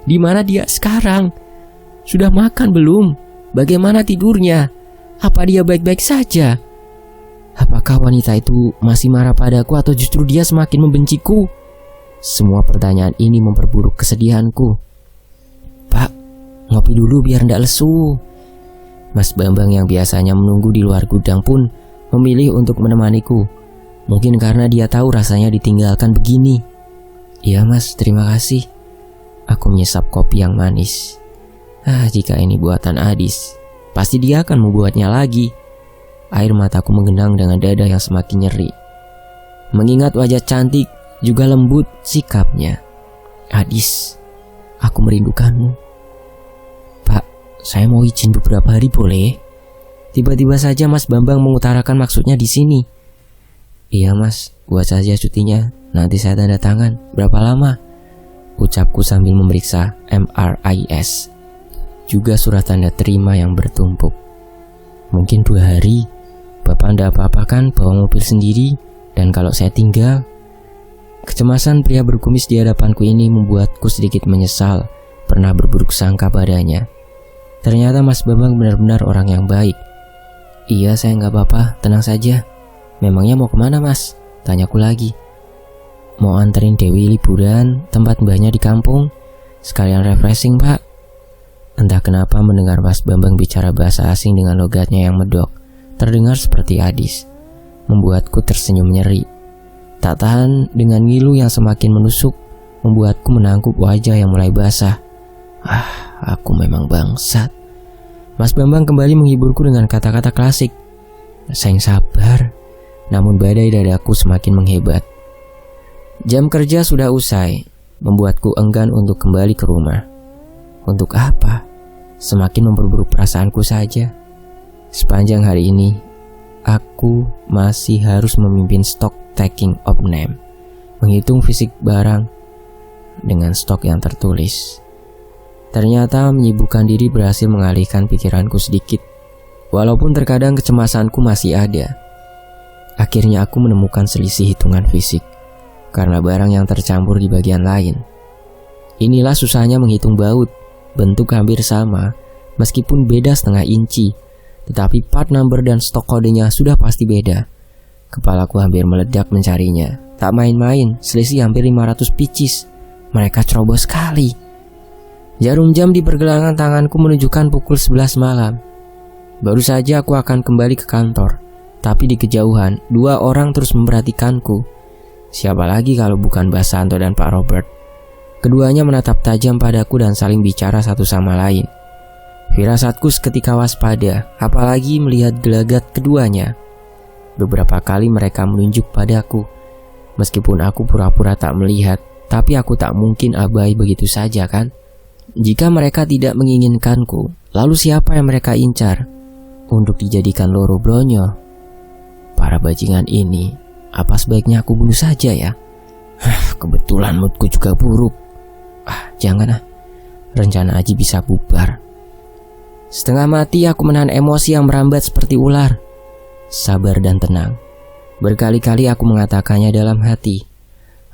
Di mana dia sekarang? Sudah makan belum? Bagaimana tidurnya? Apa dia baik-baik saja? Apakah wanita itu masih marah padaku atau justru dia semakin membenciku? Semua pertanyaan ini memperburuk kesedihanku. Pak, ngopi dulu biar ndak lesu. Mas Bambang yang biasanya menunggu di luar gudang pun memilih untuk menemaniku. Mungkin karena dia tahu rasanya ditinggalkan begini. Iya mas, terima kasih. Aku menyesap kopi yang manis. Jika ini buatan Adis, pasti dia akan membuatnya lagi. Air mataku menggenang dengan dada yang semakin nyeri. Mengingat wajah cantik juga lembut sikapnya. Adis, aku merindukanmu. Pak, saya mau izin beberapa hari boleh? Tiba-tiba saja Mas Bambang mengutarakan maksudnya di sini. Iya mas, buat saja cutinya, nanti saya tanda tangan. Berapa lama? Ucapku sambil memeriksa MRIS, juga surat tanda terima yang bertumpuk. Mungkin 2 hari. Bapak ndak apa-apa kan bawa mobil sendiri? Dan kalau saya tinggal? Kecemasan pria berkumis di hadapanku ini membuatku sedikit menyesal pernah berburuk sangka padanya. Ternyata Mas Bambang benar-benar orang yang baik. Iya saya nggak apa-apa, tenang saja. Memangnya mau kemana mas? Tanyaku lagi. Mau anterin Dewi liburan, tempat mbahnya di kampung. Sekalian refreshing pak. Entah kenapa mendengar Mas Bambang bicara bahasa asing dengan logatnya yang medok, terdengar seperti Adis, membuatku tersenyum nyeri. Tak tahan dengan ngilu yang semakin menusuk, membuatku menangkup wajah yang mulai basah. Aku memang bangsat. Mas Bambang kembali menghiburku dengan kata-kata klasik. Sayang sabar. Namun badai dadaku semakin menghebat. Jam kerja sudah usai, membuatku enggan untuk kembali ke rumah. Untuk apa? Semakin memperburuk perasaanku saja. Sepanjang hari ini, aku masih harus memimpin stock taking of name, menghitung fisik barang dengan stok yang tertulis. Ternyata menyibukkan diri berhasil mengalihkan pikiranku sedikit. Walaupun terkadang kecemasanku masih ada, akhirnya aku menemukan selisih hitungan fisik karena barang yang tercampur di bagian lain. Inilah susahnya menghitung baut. Bentuk hampir sama, meskipun beda setengah inci, tetapi part number dan stok kodenya sudah pasti beda. Kepalaku hampir meledak mencarinya. Tak main-main, selisih hampir 500 pieces. Mereka ceroboh sekali. Jarum jam di pergelangan tanganku menunjukkan pukul 11 malam. Baru saja aku akan kembali ke kantor, tapi di kejauhan, 2 orang terus memperhatikanku. Siapa lagi kalau bukan Mbak Santo dan Pak Robert? Keduanya menatap tajam padaku dan saling bicara satu sama lain. Firasatku seketika waspada, apalagi melihat gelagat keduanya. Beberapa kali mereka menunjuk padaku. Meskipun aku pura-pura tak melihat, tapi aku tak mungkin abai begitu saja kan? Jika mereka tidak menginginkanku, lalu siapa yang mereka incar? Untuk dijadikan loro blonyo? Para bajingan ini, apa sebaiknya aku bunuh saja ya? Kebetulan moodku juga buruk. Jangan rencana Aji bisa bubar. Setengah mati aku menahan emosi yang merambat seperti ular. Sabar dan tenang. Berkali-kali aku mengatakannya dalam hati.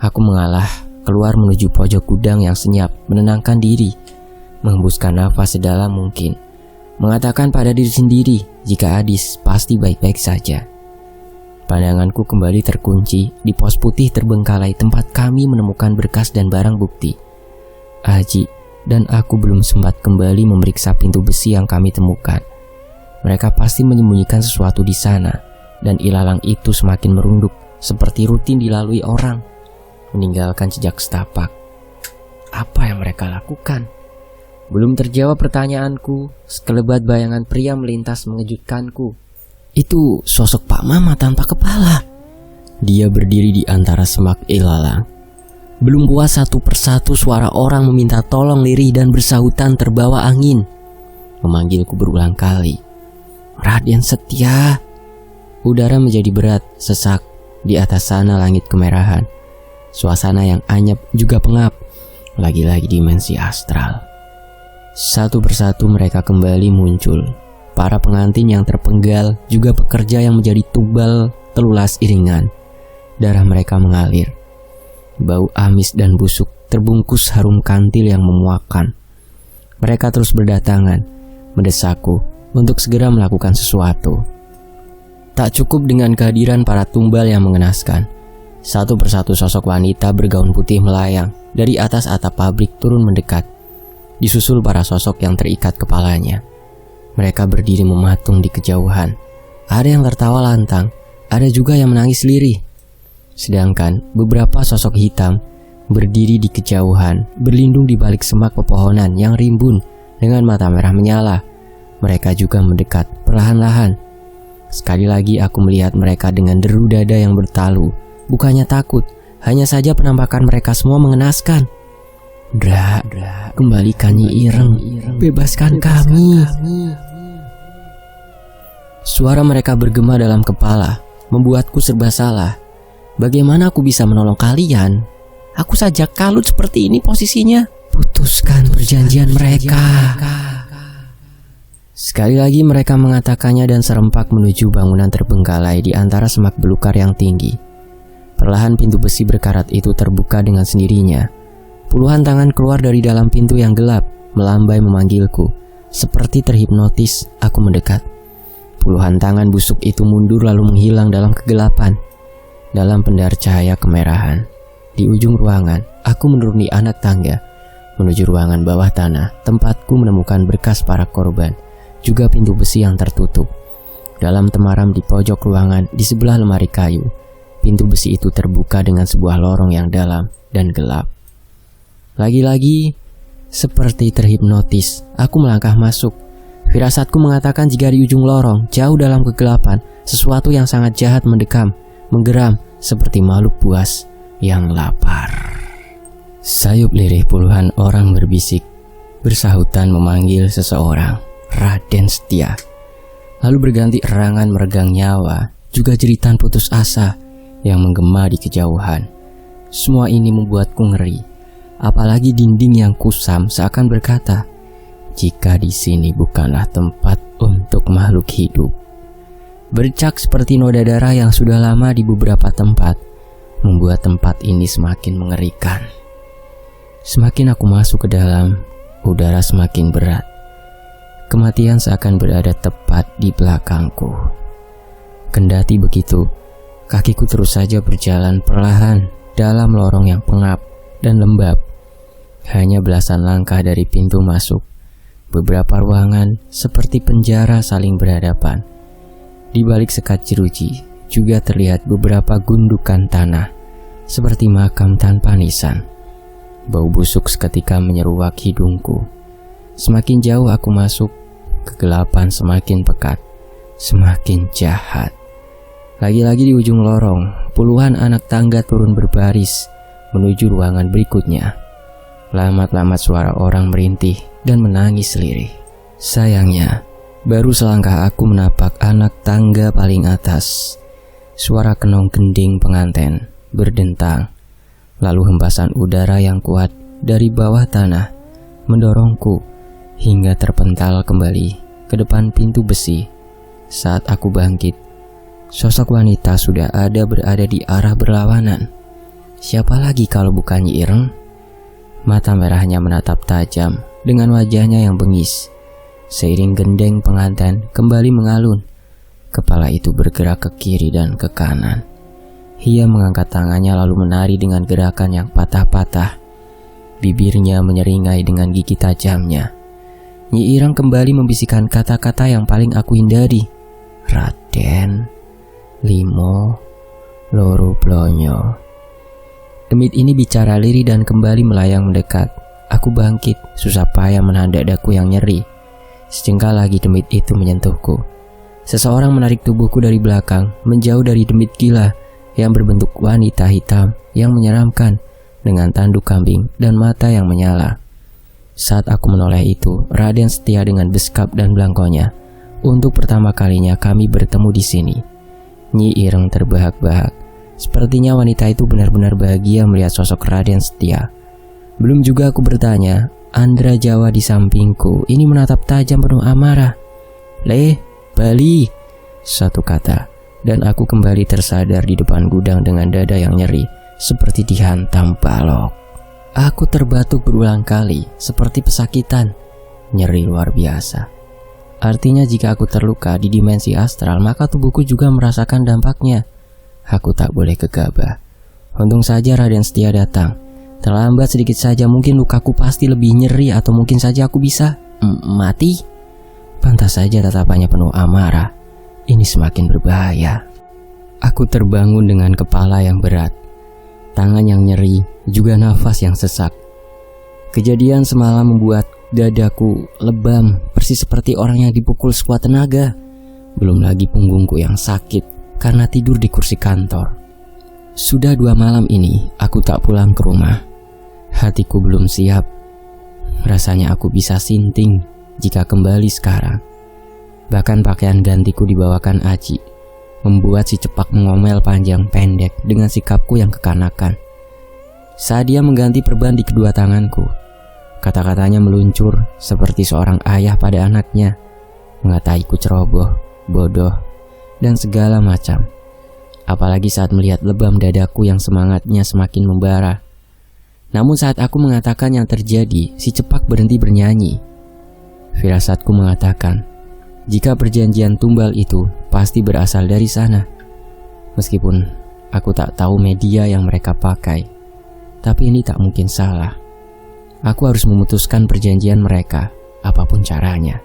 Aku mengalah, keluar menuju pojok gudang yang senyap, menenangkan diri, menghembuskan nafas sedalam mungkin, mengatakan pada diri sendiri jika Adis pasti baik-baik saja. Pandanganku kembali terkunci di pos putih terbengkalai tempat kami menemukan berkas dan barang bukti. Aji dan aku belum sempat kembali memeriksa pintu besi yang kami temukan. Mereka pasti menyembunyikan sesuatu di sana, dan ilalang itu semakin merunduk seperti rutin dilalui orang, meninggalkan jejak setapak. Apa yang mereka lakukan? Belum terjawab pertanyaanku, sekelebat bayangan pria melintas mengejutkanku. Itu sosok Pak Mama tanpa kepala. Dia berdiri di antara semak ilalang. Belum puas satu persatu suara orang meminta tolong lirih dan bersahutan terbawa angin. Memanggilku berulang kali. Raden Setia. Udara menjadi berat, sesak. Di atas sana langit kemerahan. Suasana yang anyep juga pengap. Lagi-lagi dimensi astral. Satu persatu mereka kembali muncul. Para pengantin yang terpenggal, juga pekerja yang menjadi tubal telulas iringan. Darah mereka mengalir. Bau amis dan busuk terbungkus harum kantil yang memuakkan. Mereka terus berdatangan, mendesakku untuk segera melakukan sesuatu. Tak cukup dengan kehadiran para tumbal yang mengenaskan. Satu persatu sosok wanita bergaun putih melayang dari atas atap pabrik turun mendekat. Disusul para sosok yang terikat kepalanya. Mereka berdiri mematung di kejauhan. Ada yang tertawa lantang, ada juga yang menangis lirih. Sedangkan beberapa sosok hitam berdiri di kejauhan, berlindung di balik semak pepohonan yang rimbun dengan mata merah menyala. Mereka juga mendekat perlahan-lahan. Sekali lagi aku melihat mereka dengan deru dada yang bertalu. Bukannya takut, hanya saja penampakan mereka semua mengenaskan. Dra, kembalikan Nyi Ireng, bebaskan kami. Suara mereka bergema dalam kepala, membuatku serba salah. Bagaimana aku bisa menolong kalian? Aku saja kalut seperti ini posisinya. Putuskan perjanjian mereka. Sekali lagi mereka mengatakannya dan serempak menuju bangunan terbengkalai di antara semak belukar yang tinggi. Perlahan pintu besi berkarat itu terbuka dengan sendirinya. Puluhan tangan keluar dari dalam pintu yang gelap, melambai memanggilku. Seperti terhipnotis, aku mendekat. Puluhan tangan busuk itu mundur lalu menghilang dalam kegelapan. Dalam pendar cahaya kemerahan, di ujung ruangan, aku menuruni anak tangga, menuju ruangan bawah tanah, tempatku menemukan berkas para korban, juga pintu besi yang tertutup. Dalam temaram di pojok ruangan, di sebelah lemari kayu, pintu besi itu terbuka dengan sebuah lorong yang dalam dan gelap. Lagi-lagi, seperti terhipnotis, aku melangkah masuk. Firasatku mengatakan jika di ujung lorong, jauh dalam kegelapan, sesuatu yang sangat jahat mendekam, menggeram seperti makhluk buas yang lapar. Sayup lirih puluhan orang berbisik, bersahutan memanggil seseorang, Raden Setia. Lalu berganti erangan meregang nyawa, juga jeritan putus asa yang menggema di kejauhan. Semua ini membuatku ngeri. Apalagi dinding yang kusam seakan berkata, jika di sini bukanlah tempat untuk makhluk hidup. Bercak seperti noda darah yang sudah lama di beberapa tempat membuat tempat ini semakin mengerikan. Semakin aku masuk ke dalam, udara semakin berat. Kematian seakan berada tepat di belakangku. Kendati begitu, kakiku terus saja berjalan perlahan dalam lorong yang pengap dan lembab. Hanya belasan langkah dari pintu masuk, beberapa ruangan seperti penjara saling berhadapan. Di balik sekat jeruji juga terlihat beberapa gundukan tanah, seperti makam tanpa nisan. Bau busuk seketika menyeruak hidungku. Semakin jauh aku masuk, kegelapan semakin pekat, semakin jahat. Lagi-lagi di ujung lorong, puluhan anak tangga turun berbaris menuju ruangan berikutnya. Lamat-lamat suara orang merintih dan menangis lirih. Sayangnya, baru selangkah aku menapak anak tangga paling atas. Suara kenong gending pengantin berdentang. Lalu hembasan udara yang kuat dari bawah tanah mendorongku hingga terpental kembali ke depan pintu besi. Saat aku bangkit, sosok wanita sudah berada di arah berlawanan. Siapa lagi kalau bukan Nyi Ireng? Mata merahnya menatap tajam dengan wajahnya yang bengis. Seiring gendeng pengantin kembali mengalun, kepala itu bergerak ke kiri dan ke kanan. Ia mengangkat tangannya lalu menari dengan gerakan yang patah-patah. Bibirnya menyeringai dengan gigi tajamnya. Nyi Ireng kembali membisikkan kata-kata yang paling aku hindari. Raden, limo, loro blonyo. Demit ini bicara lirih dan kembali melayang mendekat. Aku bangkit, susah payah menahan dadaku yang nyeri. Sejengkal lagi demit itu menyentuhku. Seseorang menarik tubuhku dari belakang, menjauh dari demit gila yang berbentuk wanita hitam yang menyeramkan dengan tanduk kambing dan mata yang menyala. Saat aku menoleh itu, Raden Setia dengan beskap dan belangkonya. Untuk pertama kalinya kami bertemu di sini. Nyi Ireng terbahak-bahak. Sepertinya wanita itu benar-benar bahagia melihat sosok Raden Setia. Belum juga aku bertanya, Andra Jawa di sampingku ini menatap tajam penuh amarah. Bali, satu kata. Dan aku kembali tersadar di depan gudang dengan dada yang nyeri, seperti dihantam balok. Aku terbatuk berulang kali, seperti pesakitan. Nyeri luar biasa. Artinya jika aku terluka di dimensi astral, maka tubuhku juga merasakan dampaknya. Aku tak boleh gegabah. Untung saja Raden Setia datang. Terlambat sedikit saja mungkin lukaku pasti lebih nyeri atau mungkin saja aku bisa mati. Pantas saja tatapannya penuh amarah. Ini semakin berbahaya. Aku terbangun dengan kepala yang berat, tangan yang nyeri, juga nafas yang sesak. Kejadian semalam membuat dadaku lebam, persis seperti orang yang dipukul sekuat tenaga. Belum lagi punggungku yang sakit karena tidur di kursi kantor. Sudah 2 malam ini aku tak pulang ke rumah. Hatiku belum siap. Rasanya aku bisa sinting jika kembali sekarang. Bahkan pakaian gantiku dibawakan Aji, membuat si Cepak mengomel panjang pendek dengan sikapku yang kekanakan. Saat dia mengganti perban di kedua tanganku, kata-katanya meluncur seperti seorang ayah pada anaknya, mengataiku ceroboh, bodoh, dan segala macam. Apalagi saat melihat lebam dadaku yang semangatnya semakin membara. Namun saat aku mengatakan yang terjadi, si Cepak berhenti bernyanyi. Firasatku mengatakan, jika perjanjian tumbal itu pasti berasal dari sana. Meskipun aku tak tahu media yang mereka pakai, tapi ini tak mungkin salah. Aku harus memutuskan perjanjian mereka, apapun caranya.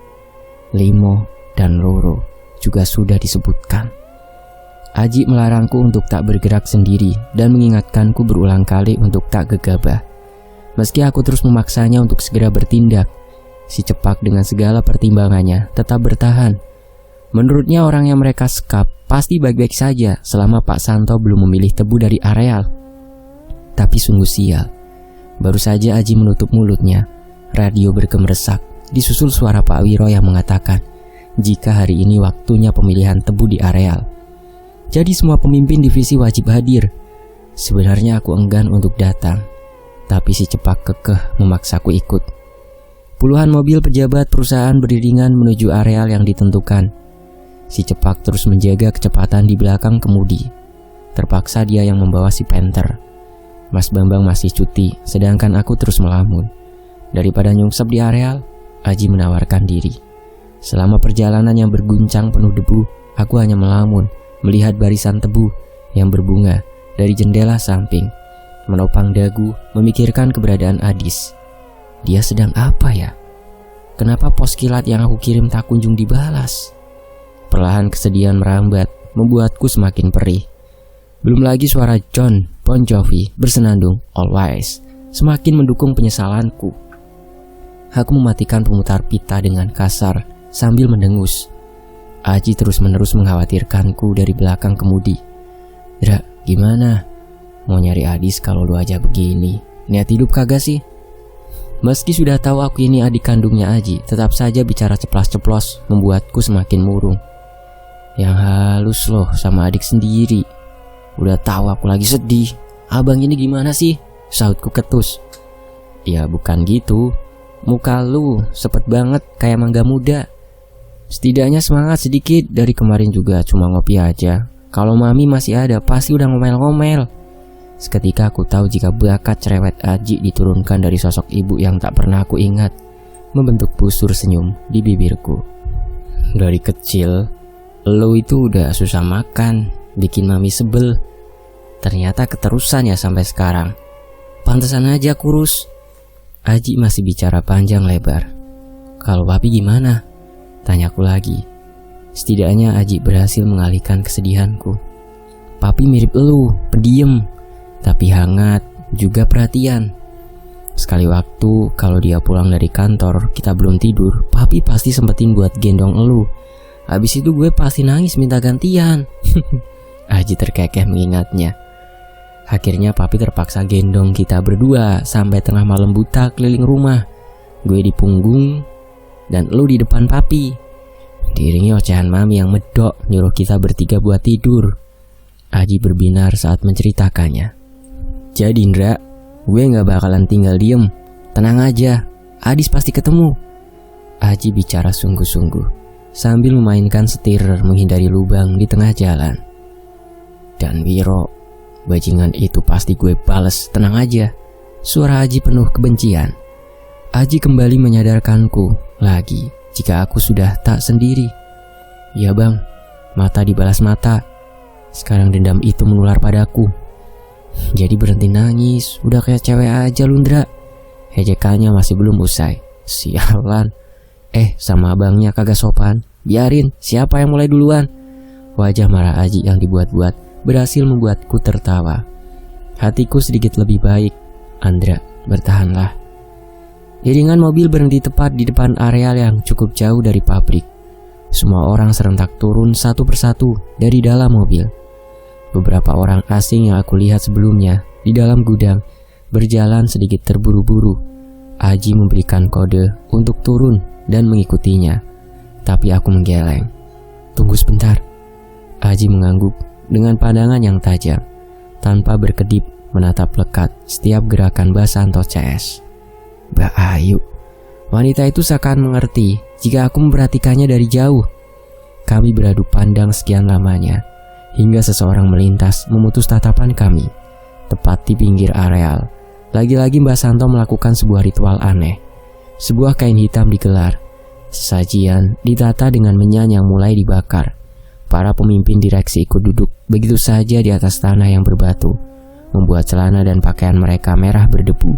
Limo dan Loro juga sudah disebutkan. Aji melarangku untuk tak bergerak sendiri dan mengingatkanku berulang kali untuk tak gegabah. Meski aku terus memaksanya untuk segera bertindak, si Cepak dengan segala pertimbangannya tetap bertahan. Menurutnya orang yang mereka sekap pasti baik-baik saja selama Pak Santo belum memilih tebu dari areal. Tapi sungguh sial. Baru saja Aji menutup mulutnya, radio bergemeresak, disusul suara Pak Wiro yang mengatakan jika hari ini waktunya pemilihan tebu di areal. Jadi semua pemimpin divisi wajib hadir. Sebenarnya aku enggan untuk datang, tapi si Cepak kekeh memaksaku ikut. Puluhan mobil pejabat perusahaan beriringan menuju areal yang ditentukan. Si Cepak terus menjaga kecepatan di belakang kemudi. Terpaksa dia yang membawa si Panther. Mas Bambang masih cuti, sedangkan aku terus melamun. Daripada nyungsep di areal, Aji menawarkan diri. Selama perjalanan yang berguncang penuh debu, aku hanya melamun, melihat barisan tebu yang berbunga dari jendela samping. Menopang dagu, memikirkan keberadaan Adis. Dia sedang apa ya? Kenapa pos kilat yang aku kirim tak kunjung dibalas? Perlahan kesedihan merambat, membuatku semakin perih. Belum lagi suara John Bon Jovi bersenandung Always semakin mendukung penyesalanku. Aku mematikan pemutar pita dengan kasar sambil mendengus. Aji terus-menerus mengkhawatirkanku dari belakang kemudi. Dra, gimana? Mau nyari Adis kalau lu aja begini. Niat hidup kagak sih? Meski sudah tahu aku ini adik kandungnya Aji, tetap saja bicara ceplas-ceplos membuatku semakin murung. Yang halus loh sama adik sendiri. Udah tahu aku lagi sedih. Abang ini gimana sih? Sahutku ketus. Ya bukan gitu. Muka lu sepet banget kayak mangga muda. Setidaknya semangat sedikit, dari kemarin juga cuma ngopi aja. Kalau mami masih ada pasti udah ngomel-ngomel. Seketika aku tahu jika bakat cerewet Aji diturunkan dari sosok ibu yang tak pernah aku ingat. Membentuk busur senyum di bibirku. Dari kecil, lo itu udah susah makan, bikin mami sebel. Ternyata keterusan ya sampai sekarang. Pantesan aja kurus. Aji masih bicara panjang lebar. Kalau papi gimana? Tanyaku lagi. Setidaknya Aji berhasil mengalihkan kesedihanku. Papi mirip elu, pendiam, tapi hangat, juga perhatian. Sekali waktu kalau dia pulang dari kantor, kita belum tidur, papi pasti sempetin buat gendong elu. Habis itu gue pasti nangis minta gantian. Aji terkekeh mengingatnya. Akhirnya papi terpaksa gendong kita berdua sampai tengah malam buta keliling rumah. Gue di punggung dan elu di depan papi. Diiringi ocehan mami yang medok nyuruh kita bertiga buat tidur. Aji berbinar saat menceritakannya. Jadi Indra, gue gak bakalan tinggal diem. Tenang aja, Adis pasti ketemu. Aji bicara sungguh-sungguh sambil memainkan setir menghindari lubang di tengah jalan. Dan Wiro, bajingan itu pasti gue bales, tenang aja. Suara Aji penuh kebencian. Aji kembali menyadarkanku lagi jika aku sudah tak sendiri. Ya bang, mata dibalas mata. Sekarang dendam itu menular padaku. Jadi berhenti nangis, udah kayak cewek aja Lundra. Ejekannya masih belum usai. Sialan. Sama abangnya kagak sopan. Biarin, siapa yang mulai duluan? Wajah marah Aji yang dibuat-buat berhasil membuatku tertawa. Hatiku sedikit lebih baik. Andra, bertahanlah. Iringan mobil berhenti tepat di depan areal yang cukup jauh dari pabrik. Semua orang serentak turun satu persatu dari dalam mobil. Beberapa orang asing yang aku lihat sebelumnya di dalam gudang berjalan sedikit terburu-buru. Aji memberikan kode untuk turun dan mengikutinya. Tapi aku menggeleng. Tunggu sebentar. Aji mengangguk dengan pandangan yang tajam, tanpa berkedip menatap lekat setiap gerakan Basanto CS. Mbak Ayu. Wanita itu seakan mengerti jika aku memperhatikannya dari jauh. Kami beradu pandang sekian lamanya, hingga seseorang melintas memutus tatapan kami. Tepat di pinggir areal, lagi-lagi Mbak Santo melakukan sebuah ritual aneh. Sebuah kain hitam digelar. Sesajian ditata dengan menyan yang mulai dibakar. Para pemimpin direksi ikut duduk begitu saja di atas tanah yang berbatu, membuat celana dan pakaian mereka merah berdebu.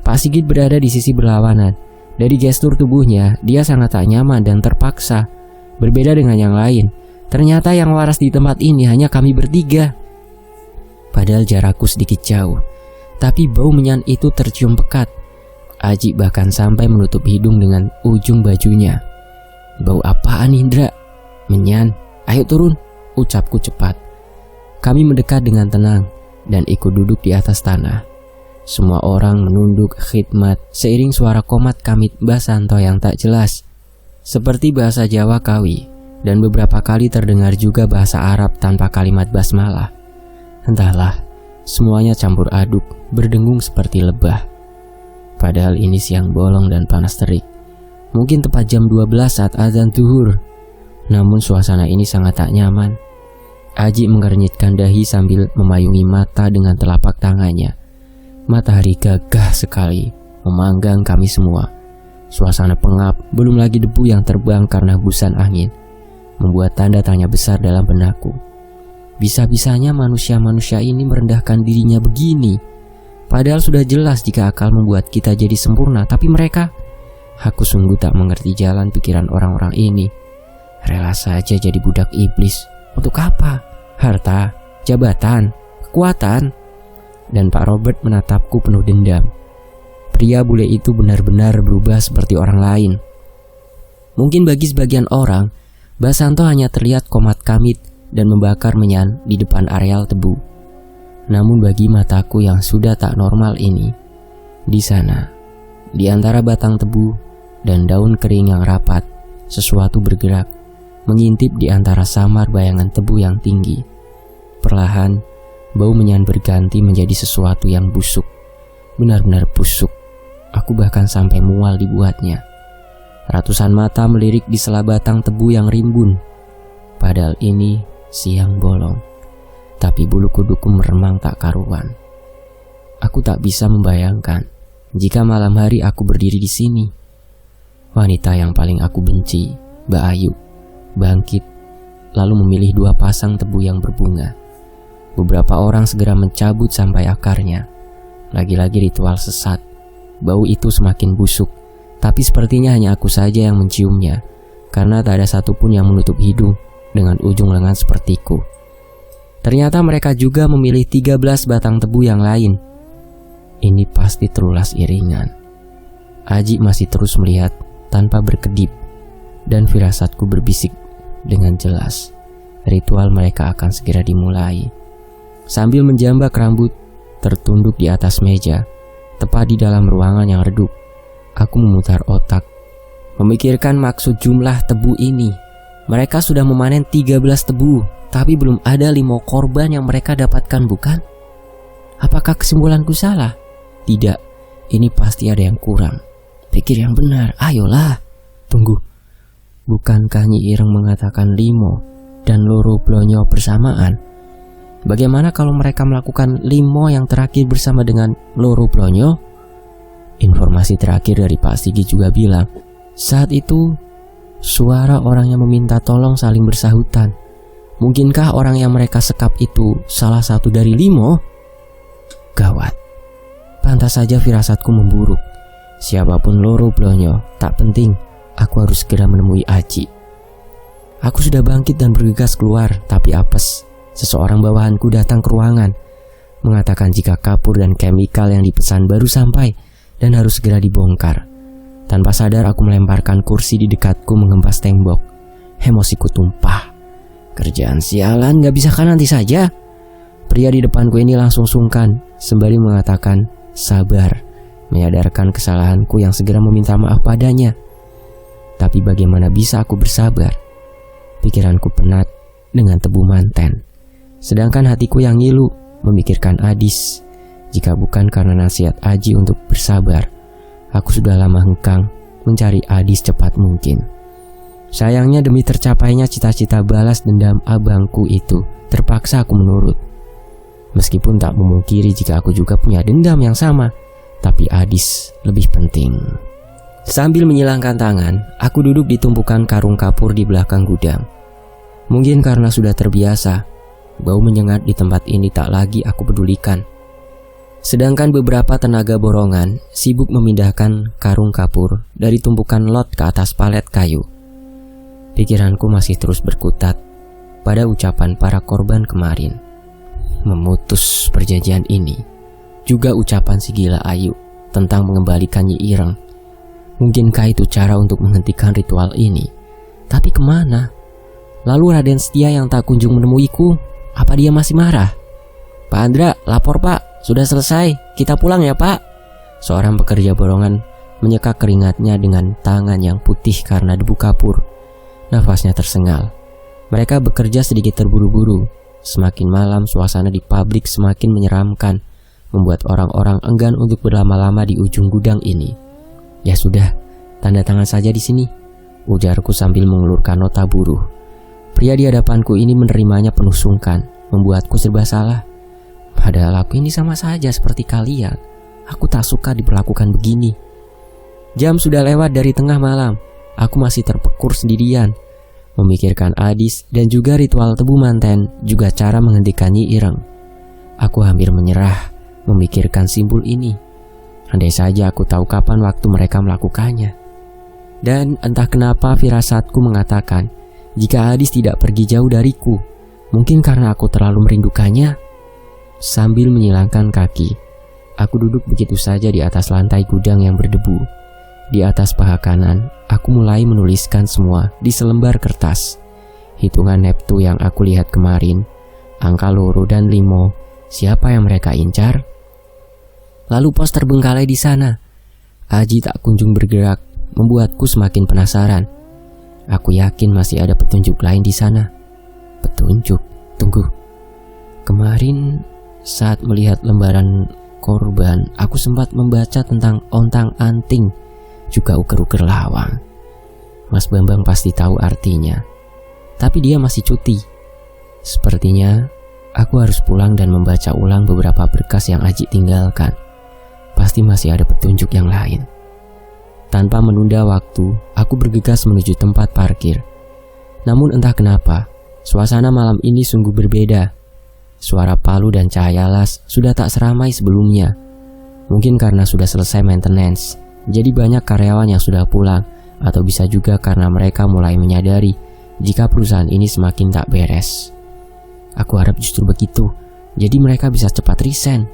Pak Sigit berada di sisi berlawanan. Dari gestur tubuhnya, dia sangat tak nyaman dan terpaksa. Berbeda dengan yang lain, ternyata yang waras di tempat ini hanya kami bertiga. Padahal jarakku sedikit jauh, tapi bau menyan itu tercium pekat. Aji bahkan sampai menutup hidung dengan ujung bajunya. Bau apaan Indra? Menyan. Ayo turun, ucapku cepat. Kami mendekat dengan tenang dan ikut duduk di atas tanah. Semua orang menunduk khidmat seiring suara komat kamit Mbah Santo yang tak jelas, seperti bahasa Jawa Kawi, dan beberapa kali terdengar juga bahasa Arab tanpa kalimat basmalah. Entahlah, semuanya campur aduk, berdengung seperti lebah. Padahal ini siang bolong dan panas terik. Mungkin tepat jam 12 saat azan zuhur. Namun suasana ini sangat tak nyaman. Aji mengernyitkan dahi sambil memayungi mata dengan telapak tangannya. Matahari gagah sekali, memanggang kami semua. Suasana pengap, belum lagi debu yang terbang karena hembusan angin, membuat tanda tanya besar dalam benakku. Bisa-bisanya manusia-manusia ini merendahkan dirinya begini. Padahal sudah jelas jika akal membuat kita jadi sempurna, tapi mereka... Aku sungguh tak mengerti jalan pikiran orang-orang ini. Rela saja jadi budak iblis. Untuk apa? Harta, jabatan, kekuatan. Dan Pak Robert menatapku penuh dendam. Pria bule itu benar-benar berubah seperti orang lain. Mungkin bagi sebagian orang, Basanto hanya terlihat komat kamit dan membakar menyan di depan areal tebu. Namun bagi mataku yang sudah tak normal ini, di sana, di antara batang tebu dan daun kering yang rapat, sesuatu bergerak, mengintip di antara samar bayangan tebu yang tinggi. Perlahan, bau menyan berganti menjadi sesuatu yang busuk, benar-benar busuk. Aku bahkan sampai mual dibuatnya. Ratusan mata melirik di sela batang tebu yang rimbun. Padahal ini siang bolong. Tapi bulu kuduku meremang tak karuan. Aku tak bisa membayangkan jika malam hari aku berdiri di sini. Wanita yang paling aku benci, Mbak Ayu, bangkit lalu memilih 2 pasang tebu yang berbunga. Beberapa orang segera mencabut sampai akarnya. Lagi-lagi ritual sesat. Bau itu semakin busuk, tapi sepertinya hanya aku saja yang menciumnya, karena tak ada satupun yang menutup hidung dengan ujung lengan sepertiku. Ternyata mereka juga memilih 13 batang tebu yang lain. Ini pasti terulas iringan. Aji masih terus melihat tanpa berkedip, dan firasatku berbisik dengan jelas. Ritual mereka akan segera dimulai. Sambil menjambak rambut, tertunduk di atas meja, tepat di dalam ruangan yang redup, aku memutar otak, memikirkan maksud jumlah tebu ini. Mereka sudah memanen 13 tebu, tapi belum ada 5 korban yang mereka dapatkan, bukan? Apakah kesimpulanku salah? Tidak, ini pasti ada yang kurang. Pikir yang benar, ayolah. Tunggu, bukankah Nyi Ireng mengatakan 5 dan loro blonyo bersamaan? Bagaimana kalau mereka melakukan 5 yang terakhir bersama dengan loro blonyo? Informasi terakhir dari Pak Sigi juga bilang, saat itu suara orang yang meminta tolong saling bersahutan. Mungkinkah orang yang mereka sekap itu salah satu dari 5? Gawat. Pantas saja firasatku memburuk. Siapapun loro blonyo, tak penting. Aku harus segera menemui Aji. Aku sudah bangkit dan bergegas keluar, tapi apes. Seseorang bawahanku datang ke ruangan, mengatakan jika kapur dan chemical yang dipesan baru sampai dan harus segera dibongkar. Tanpa sadar aku melemparkan kursi di dekatku menghempas tembok. Emosiku tumpah. Kerjaan sialan, gak bisa kan nanti saja? Pria di depanku ini langsung sungkan, sembari mengatakan sabar, menyadarkan kesalahanku yang segera meminta maaf padanya. Tapi bagaimana bisa aku bersabar? Pikiranku penat dengan tebu manten, sedangkan hatiku yang ngilu memikirkan Adis. Jika bukan karena nasihat Aji untuk bersabar, aku sudah lama hengkang mencari Adis cepat mungkin. Sayangnya demi tercapainya cita-cita balas dendam abangku itu, terpaksa aku menurut. Meskipun tak memungkiri jika aku juga punya dendam yang sama, tapi Adis lebih penting. Sambil menyilangkan tangan, aku duduk di tumpukan karung kapur di belakang gudang. Mungkin karena sudah terbiasa, bau menyengat di tempat ini tak lagi aku pedulikan. Sedangkan beberapa tenaga borongan sibuk memindahkan karung kapur dari tumpukan lot ke atas palet kayu. Pikiranku masih terus berkutat pada ucapan para korban kemarin. Memutus perjanjian ini, juga ucapan si gila Ayu tentang mengembalikan Nyi Ireng. Mungkinkah itu cara untuk menghentikan ritual ini? Tapi kemana? Lalu Raden Setia yang tak kunjung menemuiku, apa dia masih marah? Pak Andra, lapor Pak, sudah selesai, kita pulang ya Pak. Seorang pekerja borongan menyeka keringatnya dengan tangan yang putih karena debu kapur. Nafasnya tersengal. Mereka bekerja sedikit terburu-buru. Semakin malam suasana di pabrik semakin menyeramkan. membuat orang-orang enggan untuk berlama-lama di ujung gudang ini. Ya sudah, tanda tangan saja di sini, ujarku sambil mengulurkan nota buruh. Pria di hadapanku ini menerimanya penuh sungkan, membuatku serba salah. Padahal aku ini sama saja seperti kalian. Aku tak suka diperlakukan begini. Jam sudah lewat dari tengah malam. Aku masih terpekur sendirian, memikirkan Adis dan juga ritual tebu manten, juga cara menghentikan Nyi Ireng. Aku hampir menyerah memikirkan simbol ini. Andai saja aku tahu kapan waktu mereka melakukannya. Dan entah kenapa firasatku mengatakan, jika Adis tidak pergi jauh dariku, mungkin karena aku terlalu merindukannya. Sambil menyilangkan kaki, aku duduk begitu saja di atas lantai gudang yang berdebu. Di atas paha kanan, aku mulai menuliskan semua di selembar kertas. Hitungan neptu yang aku lihat kemarin, angka loro dan limo, siapa yang mereka incar? Lalu pos terbengkalai di sana. Aji tak kunjung bergerak, membuatku semakin penasaran. Aku yakin masih ada petunjuk lain di sana. Petunjuk? Tunggu. Kemarin saat melihat lembaran korban, aku sempat membaca tentang ontang-anting, juga uker-uker lawang. Mas Bambang pasti tahu artinya, tapi dia masih cuti. Sepertinya aku harus pulang dan membaca ulang beberapa berkas yang Aji tinggalkan. Pasti masih ada petunjuk yang lain. Tanpa menunda waktu, aku bergegas menuju tempat parkir. Namun entah kenapa, suasana malam ini sungguh berbeda. Suara palu dan cahaya las sudah tak seramai sebelumnya. Mungkin karena sudah selesai maintenance, jadi banyak karyawan yang sudah pulang, atau bisa juga karena mereka mulai menyadari jika perusahaan ini semakin tak beres. Aku harap justru begitu, jadi mereka bisa cepat resign.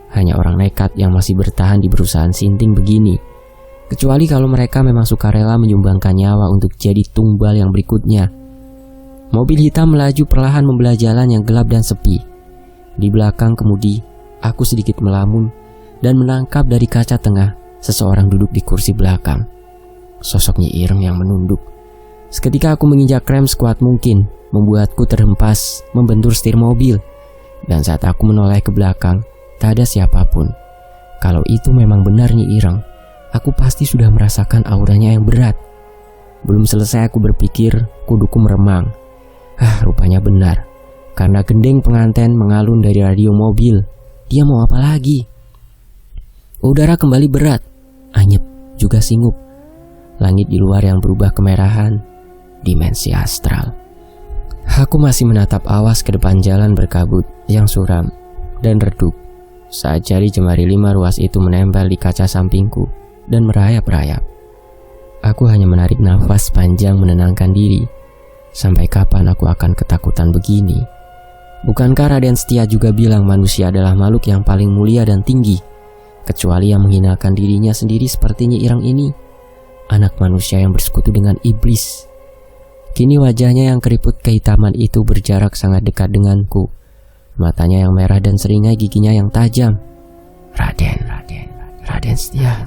Hanya orang nekat yang masih bertahan di perusahaan sinting begini. Kecuali kalau mereka memang sukarela menyumbangkan nyawa untuk jadi tumbal yang berikutnya. Mobil hitam melaju perlahan membelah jalan yang gelap dan sepi. Di belakang kemudi, aku sedikit melamun dan menangkap dari kaca tengah seseorang duduk di kursi belakang. Sosok Nyi Ireng yang menunduk. Seketika aku menginjak rem sekuat mungkin, membuatku terhempas membentur setir mobil. Dan saat aku menoleh ke belakang, tak ada siapapun. Kalau itu memang benar Nyi Ireng, aku pasti sudah merasakan auranya yang berat. Belum selesai aku berpikir, kuduku meremang. Rupanya benar. Karena gending pengantin mengalun dari radio mobil. Dia mau apa lagi? Udara kembali berat, anyep, juga singup. Langit di luar yang berubah kemerahan, dimensi astral. Aku masih menatap awas ke depan jalan berkabut yang suram dan redup saat jari jemari 5 ruas itu menempel di kaca sampingku dan merayap-rayap. Aku hanya menarik nafas panjang menenangkan diri. Sampai kapan aku akan ketakutan begini? Bukankah Raden Setia juga bilang manusia adalah makhluk yang paling mulia dan tinggi? Kecuali yang menghinakan dirinya sendiri seperti Nyi Ireng ini, anak manusia yang bersekutu dengan iblis. Kini wajahnya yang keriput kehitaman itu berjarak sangat dekat denganku. Matanya yang merah dan seringai giginya yang tajam. Raden Setia,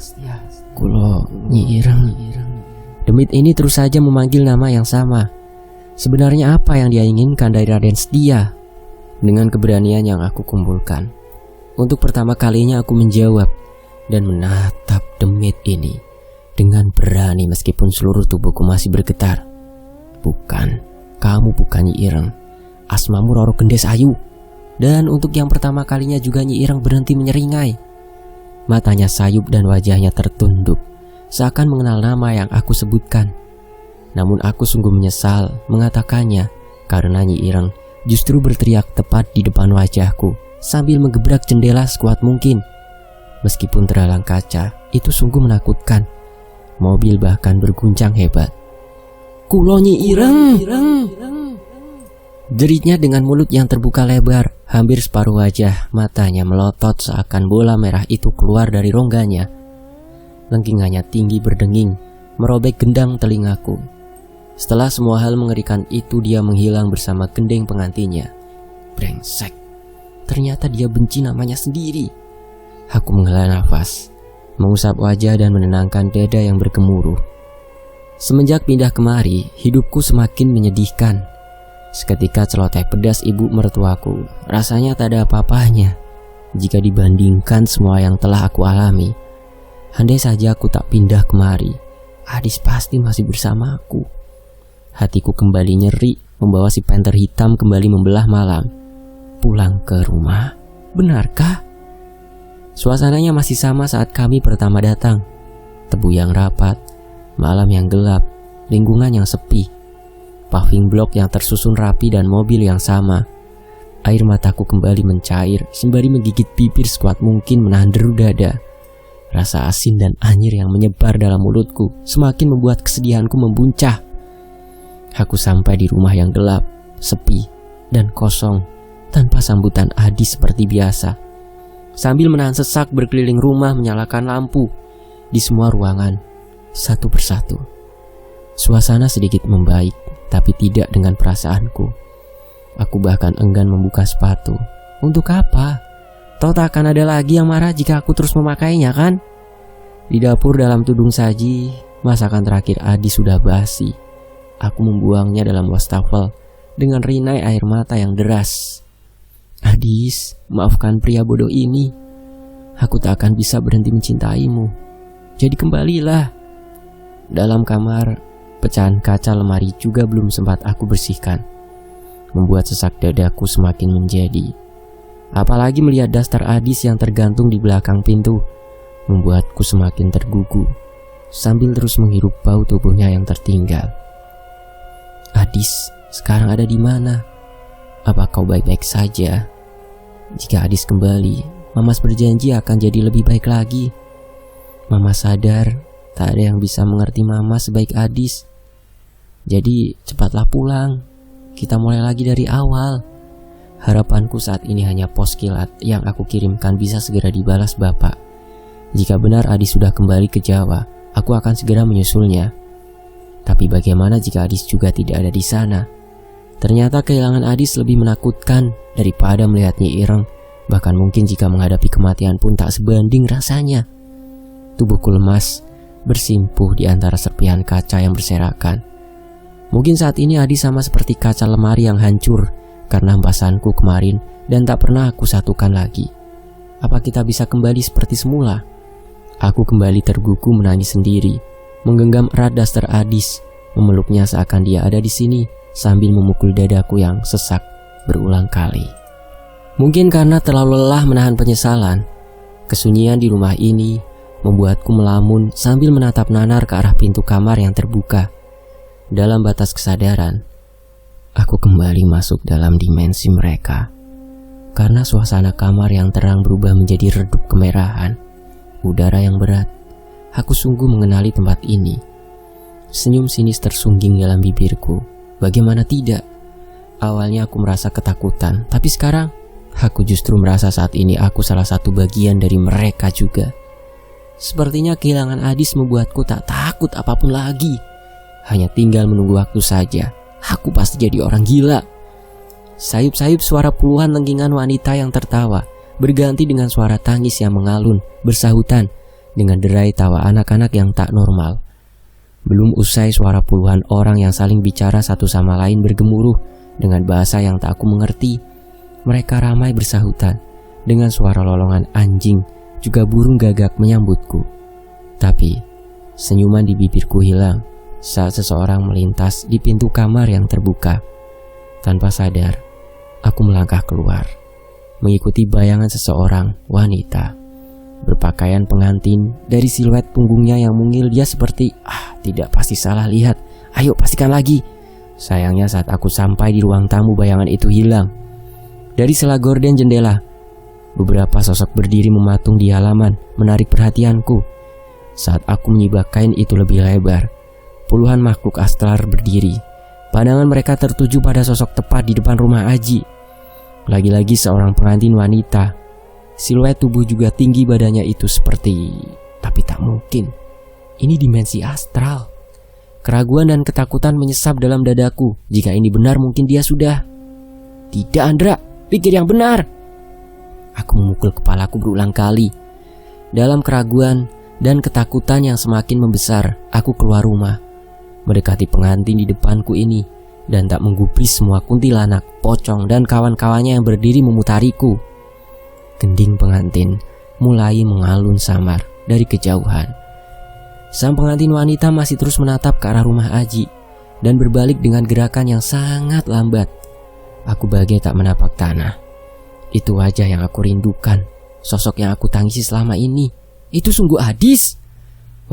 kulo Nyi Ireng. Demit ini terus saja memanggil nama yang sama. Sebenarnya apa yang dia inginkan dari Raden Setia? Dengan keberanian yang aku kumpulkan, untuk pertama kalinya aku menjawab dan menatap demit ini dengan berani meskipun seluruh tubuhku masih bergetar. Bukan, kamu bukan Nyi Ireng. Asmamu Roro Gendes Ayu. Dan untuk yang pertama kalinya juga Nyi Ireng berhenti menyeringai. Matanya sayup dan wajahnya tertunduk, seakan mengenal nama yang aku sebutkan. Namun aku sungguh menyesal mengatakannya, karena Nyi Ireng justru berteriak tepat di depan wajahku sambil menggebrak jendela sekuat mungkin. Meskipun terhalang kaca, itu sungguh menakutkan. Mobil bahkan berguncang hebat. Kulo Nyi Ireng! Jeritnya dengan mulut yang terbuka lebar, hampir separuh wajah, matanya melotot seakan bola merah itu keluar dari rongganya. Lengkingannya tinggi berdenging, merobek gendang telingaku. Setelah semua hal mengerikan itu, dia menghilang bersama gending pengantinnya. Brengsek, ternyata dia benci namanya sendiri. Aku menghela nafas, mengusap wajah dan menenangkan dada yang bergemuruh. Semenjak pindah kemari, hidupku semakin menyedihkan. Seketika celoteh pedas ibu mertuaku, rasanya tak ada apa-apanya. Jika dibandingkan semua yang telah aku alami, andai saja aku tak pindah kemari, Adis pasti masih bersama aku. Hatiku kembali nyeri, membawa si panther hitam kembali membelah malam. Pulang ke rumah, benarkah? Suasananya masih sama saat kami pertama datang. Tebu yang rapat, malam yang gelap, lingkungan yang sepi, paving blok yang tersusun rapi dan mobil yang sama. Air mataku kembali mencair sembari menggigit bibir sekuat mungkin menahan deru dada. Rasa asin dan anyir yang menyebar dalam mulutku semakin membuat kesedihanku membuncah. Aku sampai di rumah yang gelap, sepi, dan kosong, tanpa sambutan Adis seperti biasa. Sambil menahan sesak berkeliling rumah menyalakan lampu di semua ruangan, satu persatu. Suasana sedikit membaik, tapi tidak dengan perasaanku. Aku bahkan enggan membuka sepatu. Untuk apa? Toh tak akan ada lagi yang marah jika aku terus memakainya, kan? Di dapur dalam tudung saji, masakan terakhir Adis sudah basi. Aku membuangnya dalam wastafel dengan rinai air mata yang deras. Adis, maafkan pria bodoh ini. Aku tak akan bisa berhenti mencintaimu. Jadi kembalilah. Dalam kamar, pecahan kaca lemari juga belum sempat aku bersihkan, membuat sesak dadaku semakin menjadi. Apalagi melihat daster Adis yang tergantung di belakang pintu, membuatku semakin tergugu, sambil terus menghirup bau tubuhnya yang tertinggal. Adis, sekarang ada di mana? Apa kau baik-baik saja? Jika Adis kembali, Mamas berjanji akan jadi lebih baik lagi. Mama sadar tak ada yang bisa mengerti Mama sebaik Adis. Jadi cepatlah pulang. Kita mulai lagi dari awal. Harapanku saat ini hanya pos kilat yang aku kirimkan bisa segera dibalas Bapak. Jika benar Adis sudah kembali ke Jawa, aku akan segera menyusulnya. Tapi bagaimana jika Adis juga tidak ada di sana? Ternyata kehilangan Adis lebih menakutkan daripada melihat Nyi Ireng. Bahkan mungkin jika menghadapi kematian pun tak sebanding rasanya. Tubuhku lemas, bersimpuh di antara serpihan kaca yang berserakan. Mungkin saat ini Adis sama seperti kaca lemari yang hancur karena hempasanku kemarin dan tak pernah aku satukan lagi. Apa kita bisa kembali seperti semula? Aku kembali tergugu menangis sendiri, menggenggam erat daster Adis, memeluknya seakan dia ada di sini sambil memukul dadaku yang sesak berulang kali. Mungkin karena terlalu lelah menahan penyesalan, kesunyian di rumah ini membuatku melamun sambil menatap nanar ke arah pintu kamar yang terbuka. Dalam batas kesadaran, aku kembali masuk dalam dimensi mereka. Karena suasana kamar yang terang berubah menjadi redup kemerahan, udara yang berat, aku sungguh mengenali tempat ini. Senyum sinis tersungging dalam bibirku. Bagaimana tidak? Awalnya aku merasa ketakutan, tapi sekarang aku justru merasa saat ini aku salah satu bagian dari mereka juga. Sepertinya kehilangan Adis membuatku tak takut apapun lagi. Hanya tinggal menunggu waktu saja. Aku pasti jadi orang gila. Sayup-sayup suara puluhan lengkingan wanita yang tertawa berganti dengan suara tangis yang mengalun bersahutan dengan derai tawa anak-anak yang tak normal. Belum usai suara puluhan orang yang saling bicara satu sama lain bergemuruh dengan bahasa yang tak aku mengerti. Mereka ramai bersahutan dengan suara lolongan anjing juga burung gagak menyambutku. Tapi senyuman di bibirku hilang saat seseorang melintas di pintu kamar yang terbuka. Tanpa sadar, aku melangkah keluar, mengikuti bayangan seseorang wanita berpakaian pengantin. Dari siluet punggungnya yang mungil, dia seperti tidak pasti salah lihat. Ayo pastikan lagi. Sayangnya saat aku sampai di ruang tamu, bayangan itu hilang. Dari sela gorden jendela, beberapa sosok berdiri mematung di halaman, menarik perhatianku. Saat aku menyibak kain itu lebih lebar, puluhan makhluk astral berdiri. Pandangan mereka tertuju pada sosok tepat di depan rumah Aji. Lagi-lagi seorang pengantin wanita. Siluet tubuh juga tinggi badannya itu seperti... Tapi tak mungkin. Ini dimensi astral. Keraguan dan ketakutan menyesap dalam dadaku. Jika ini benar mungkin dia sudah... Tidak Andra, pikir yang benar. Aku memukul kepalaku berulang kali. Dalam keraguan dan ketakutan yang semakin membesar, aku keluar rumah, mendekati pengantin di depanku ini, dan tak menggubris semua kuntilanak, pocong, dan kawan-kawannya yang berdiri memutariku. Gending pengantin mulai mengalun samar dari kejauhan. Sang pengantin wanita masih terus menatap ke arah rumah Aji dan berbalik dengan gerakan yang sangat lambat. Aku bagai tak menapak tanah. Itu wajah yang aku rindukan, sosok yang aku tangisi selama ini. Itu sungguh Adis.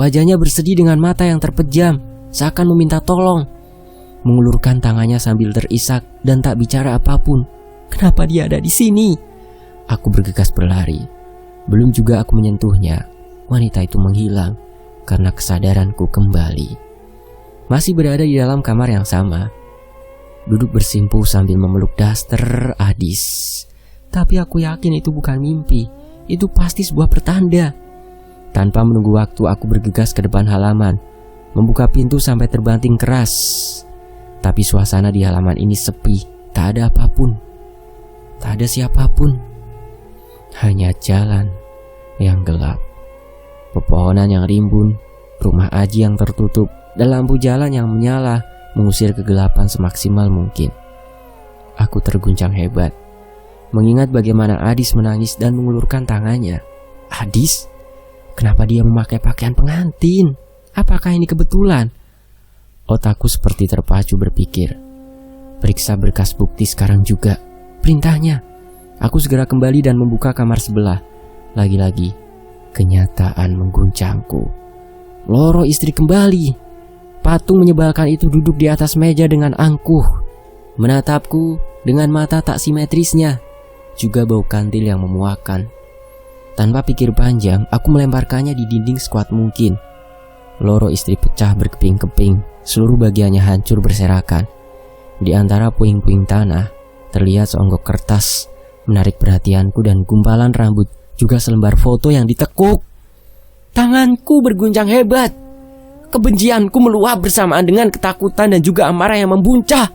Wajahnya bersedih dengan mata yang terpejam, seakan meminta tolong. Mengulurkan tangannya sambil terisak dan tak bicara apapun. Kenapa dia ada di sini? Aku bergegas berlari. Belum juga aku menyentuhnya, wanita itu menghilang karena kesadaranku kembali. Masih berada di dalam kamar yang sama, duduk bersimpuh sambil memeluk daster Adis. Tapi aku yakin itu bukan mimpi. Itu pasti sebuah pertanda. Tanpa menunggu waktu, aku bergegas ke depan halaman, membuka pintu sampai terbanting keras. Tapi suasana di halaman ini sepi, tak ada apapun. Tak ada siapapun. Hanya jalan yang gelap, pepohonan yang rimbun, rumah Aji yang tertutup, dan lampu jalan yang menyala mengusir kegelapan semaksimal mungkin. Aku terguncang hebat, mengingat bagaimana Adis menangis dan mengulurkan tangannya. Adis? Kenapa dia memakai pakaian pengantin? Apakah ini kebetulan? Otakku seperti terpacu berpikir. Periksa berkas bukti sekarang juga. Perintahnya. Aku segera kembali dan membuka kamar sebelah. Lagi-lagi, kenyataan mengguncangku. Loro istri kembali. Patung menyebalkan itu duduk di atas meja dengan angkuh, menatapku dengan mata tak simetrisnya, juga bau kantil yang memuakan. Tanpa pikir panjang, aku melemparkannya di dinding sekuat mungkin. Loro istri pecah berkeping-keping, seluruh bagiannya hancur berserakan. Di antara puing-puing tanah, terlihat seonggok kertas menarik perhatianku dan gumpalan rambut, juga selembar foto yang ditekuk. Tanganku berguncang hebat. Kebencianku meluap bersamaan dengan ketakutan dan juga amarah yang membuncah.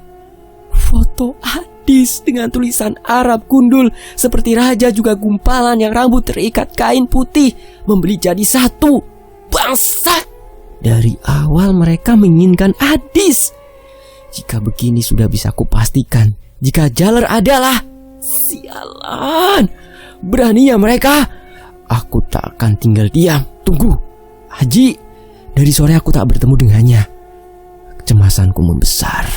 Foto Adis dengan tulisan Arab gundul seperti raja, juga gumpalan yang rambut terikat kain putih membeli jadi satu. Bangsat! Dari awal mereka menginginkan Adis. Jika begini sudah bisa kupastikan jika Jaler adalah... Sialan! Beraninya mereka. Aku tak akan tinggal diam. Tunggu, Haji. Dari sore aku tak bertemu dengannya. Kecemasanku membesar.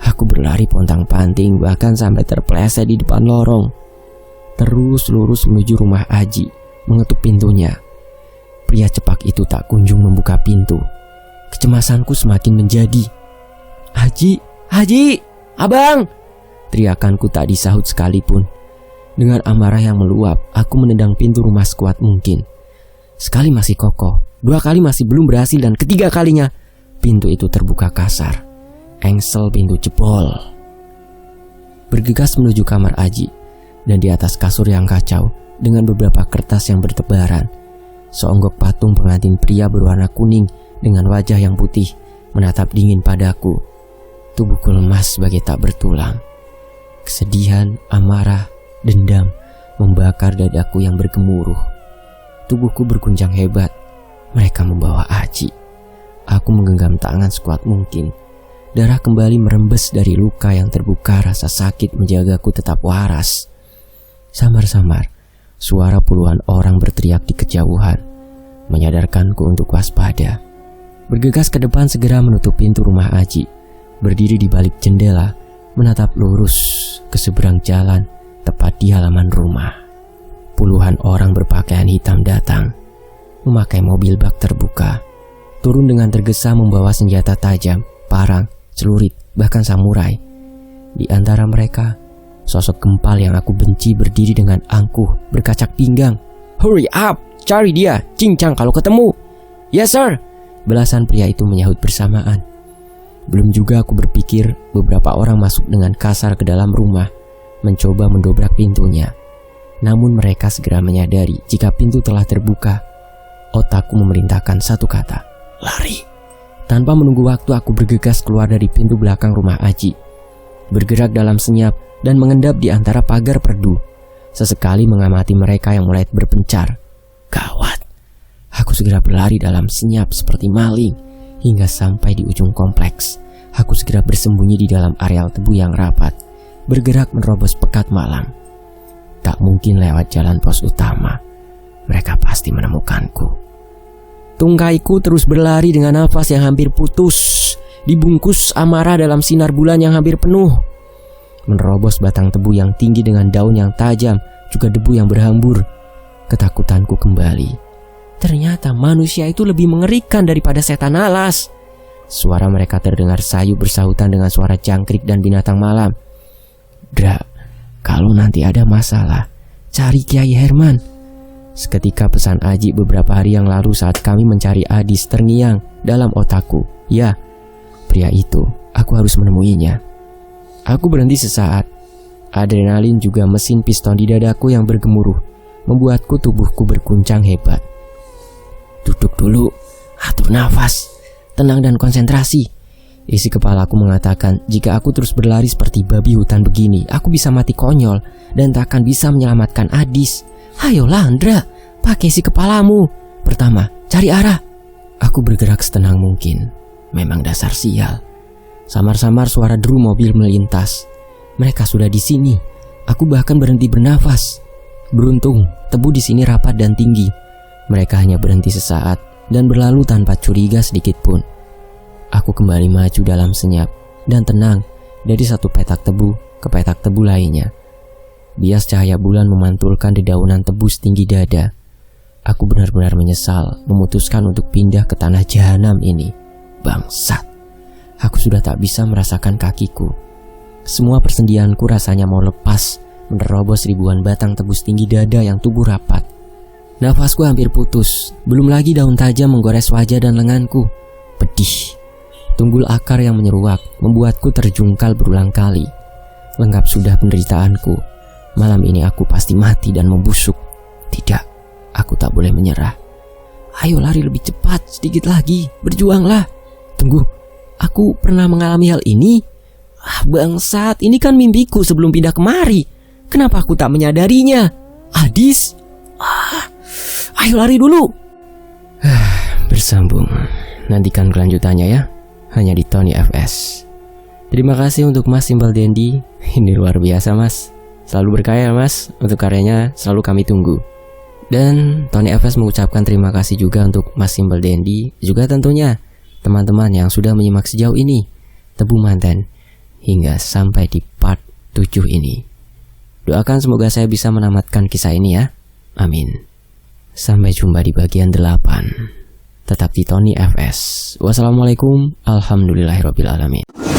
Aku berlari pontang-panting, bahkan sampai terpeleset di depan lorong. Terus lurus menuju rumah Haji, mengetuk pintunya. Pria cepak itu tak kunjung membuka pintu. Kecemasanku semakin menjadi. Haji, Haji, Abang! Teriakanku tak disahut sekalipun. Dengan amarah yang meluap, aku menendang pintu rumah sekuat mungkin. Sekali masih kokoh, 2 kali masih belum berhasil, dan ketiga kalinya pintu itu terbuka kasar. Engsel pintu jebol. Bergegas menuju kamar Aji, dan di atas kasur yang kacau dengan beberapa kertas yang bertebaran, seonggok patung pengantin pria berwarna kuning dengan wajah yang putih menatap dingin padaku. Tubuhku lemas sebagai tak bertulang. Kesedihan, amarah, dendam membakar dadaku yang bergemuruh. Tubuhku berguncang hebat. Mereka membawa Aji. Aku menggenggam tangan sekuat mungkin. Darah kembali merembes dari luka yang terbuka. Rasa sakit menjagaku tetap waras. Samar-samar, suara puluhan orang berteriak di kejauhan menyadarkanku untuk waspada. Bergegas ke depan, segera menutup pintu rumah Aji. Berdiri di balik jendela, menatap lurus ke seberang jalan tepat di halaman rumah. Puluhan orang berpakaian hitam datang, memakai mobil bak terbuka. Turun dengan tergesa membawa senjata tajam, parang, celurit, bahkan samurai. Di antara mereka, sosok gempal yang aku benci berdiri dengan angkuh, berkacak pinggang. Hurry up, cari dia, cincang kalau ketemu. Yes sir, belasan pria itu menyahut bersamaan. Belum juga aku berpikir, beberapa orang masuk dengan kasar ke dalam rumah, mencoba mendobrak pintunya. Namun mereka segera menyadari jika pintu telah terbuka. Otakku memerintahkan satu kata, lari. Tanpa menunggu waktu, aku bergegas keluar dari pintu belakang rumah Aji. Bergerak dalam senyap dan mengendap di antara pagar perdu. Sesekali mengamati mereka yang mulai berpencar. Gawat. Aku segera berlari dalam senyap seperti maling. Hingga sampai di ujung kompleks, aku segera bersembunyi di dalam areal tebu yang rapat, bergerak menerobos pekat malam. Tak mungkin lewat jalan pos utama. Mereka pasti menemukanku. Tungkaiku terus berlari dengan nafas yang hampir putus, dibungkus amarah dalam sinar bulan yang hampir penuh. Menerobos batang tebu yang tinggi dengan daun yang tajam, juga debu yang berhambur. Ketakutanku kembali. Ternyata manusia itu lebih mengerikan daripada setan alas. Suara mereka terdengar sayu bersahutan dengan suara jangkrik dan binatang malam. Dra, kalau nanti ada masalah, cari Kiai Herman. Seketika pesan Aji beberapa hari yang lalu saat kami mencari Adis terngiang dalam otakku. Ya, pria itu, aku harus menemuinya. Aku berhenti sesaat. Adrenalin juga mesin piston di dadaku yang bergemuruh membuatku tubuhku berguncang hebat. Duduk dulu, atur nafas, tenang dan konsentrasi. Isi kepalaku mengatakan jika aku terus berlari seperti babi hutan begini, aku bisa mati konyol dan tak akan bisa menyelamatkan Adis. Ayolah Andra, pakai isi kepalamu. Pertama, cari arah. Aku bergerak setenang mungkin. Memang dasar sial. Samar-samar suara deru mobil melintas. Mereka sudah di sini. Aku bahkan berhenti bernafas. Beruntung, tebu di sini rapat dan tinggi. Mereka hanya berhenti sesaat dan berlalu tanpa curiga sedikit pun. Aku kembali maju dalam senyap dan tenang dari satu petak tebu ke petak tebu lainnya. Bias cahaya bulan memantulkan dedaunan tebu setinggi dada. Aku benar-benar menyesal memutuskan untuk pindah ke tanah jahanam ini. Bangsat. Aku sudah tak bisa merasakan kakiku. Semua persendianku rasanya mau lepas, menerobos ribuan batang tebu setinggi dada yang tumbuh rapat. Nafasku hampir putus. Belum lagi daun tajam menggores wajah dan lenganku. Pedih. Tunggul akar yang menyeruak membuatku terjungkal berulang kali. Lengkap sudah penderitaanku. Malam ini aku pasti mati dan membusuk. Tidak, aku tak boleh menyerah. Ayo lari lebih cepat, sedikit lagi, berjuanglah. Tunggu, aku pernah mengalami hal ini? Bangsat, ini kan mimpiku sebelum pindah kemari. Kenapa aku tak menyadarinya? Adis? Ayo lari dulu. Bersambung. Nantikan kelanjutannya ya. Hanya di Tony FS. Terima kasih untuk Mas Simple Dandy. Ini luar biasa mas. Selalu berkarya mas. Untuk karyanya selalu kami tunggu. Dan Tony FS mengucapkan terima kasih juga untuk Mas Simple Dandy. Juga tentunya teman-teman yang sudah menyimak sejauh ini. Tebu Manten hingga sampai di part 7 ini. Doakan semoga saya bisa menamatkan kisah ini ya. Amin. Sampai jumpa di bagian 8. Tetap di Tony FS. Wassalamualaikum. Alhamdulillahirrabbilalamin.